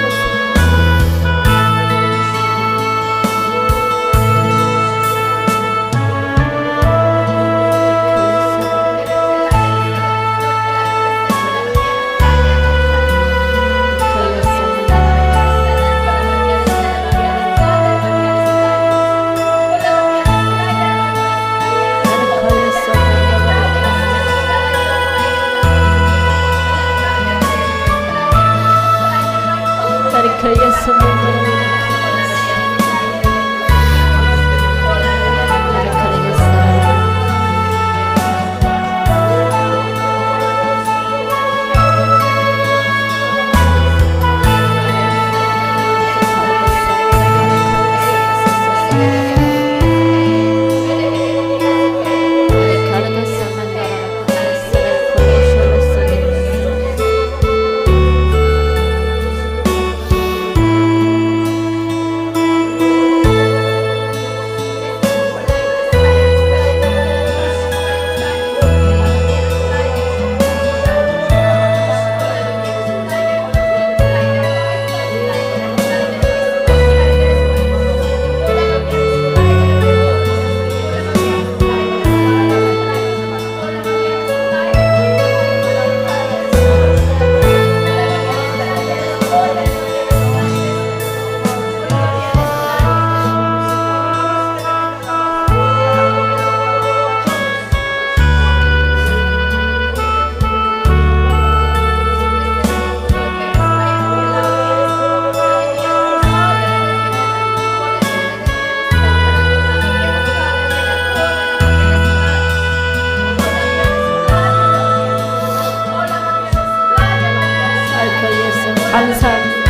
감사합니다.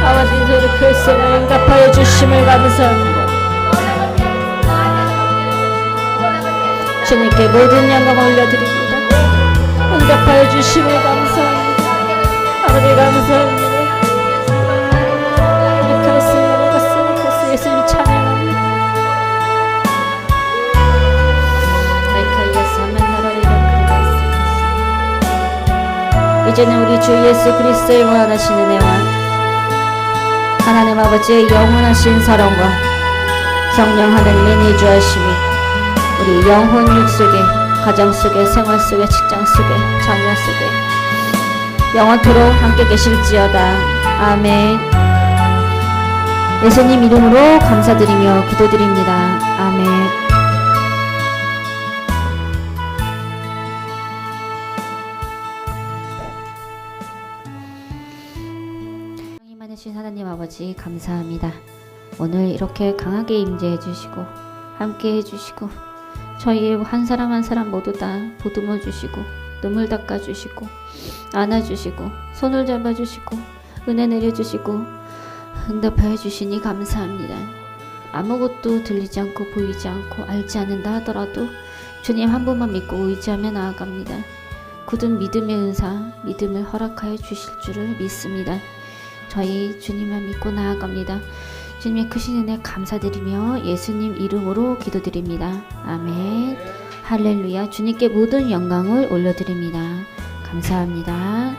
아버지 저희 글쓰는 응답하여 주심을 감사합니다. 주님께 모든 영광을 올려드립니다. 응답하여 주심을 감사합니다. 아버지 감사합니다. 우리 글쓰는 예수님 찬양합니다. 이제는 우리 주 예수 그리스도의 무한하신 은혜와 하나님 아버지의 영원하신 사랑과 성령 하나님의 내주하심이 우리 영혼 육 속에, 가정 속에, 생활 속에, 직장 속에, 자녀 속에 영원토록 함께 계실지어다. 아멘. 예수님 이름으로 감사드리며 기도드립니다. 아멘. 하나님 아버지 감사합니다. 오늘 이렇게 강하게 임재해 주시고 함께 해주시고 저희 한 사람 한 사람 모두 다 보듬어 주시고 눈물 닦아 주시고 안아 주시고 손을 잡아 주시고 은혜 내려 주시고 응답하여 주시니 감사합니다. 아무것도 들리지 않고 보이지 않고 알지 않는다 하더라도 주님 한 분만 믿고 의지하며 나아갑니다. 굳은 믿음의 은사, 믿음을 허락하여 주실 줄을 믿습니다. 저희 주님만 믿고 나아갑니다. 주님의 크신 은혜 감사드리며 예수님 이름으로 기도드립니다. 아멘. 할렐루야. 주님께 모든 영광을 올려드립니다. 감사합니다.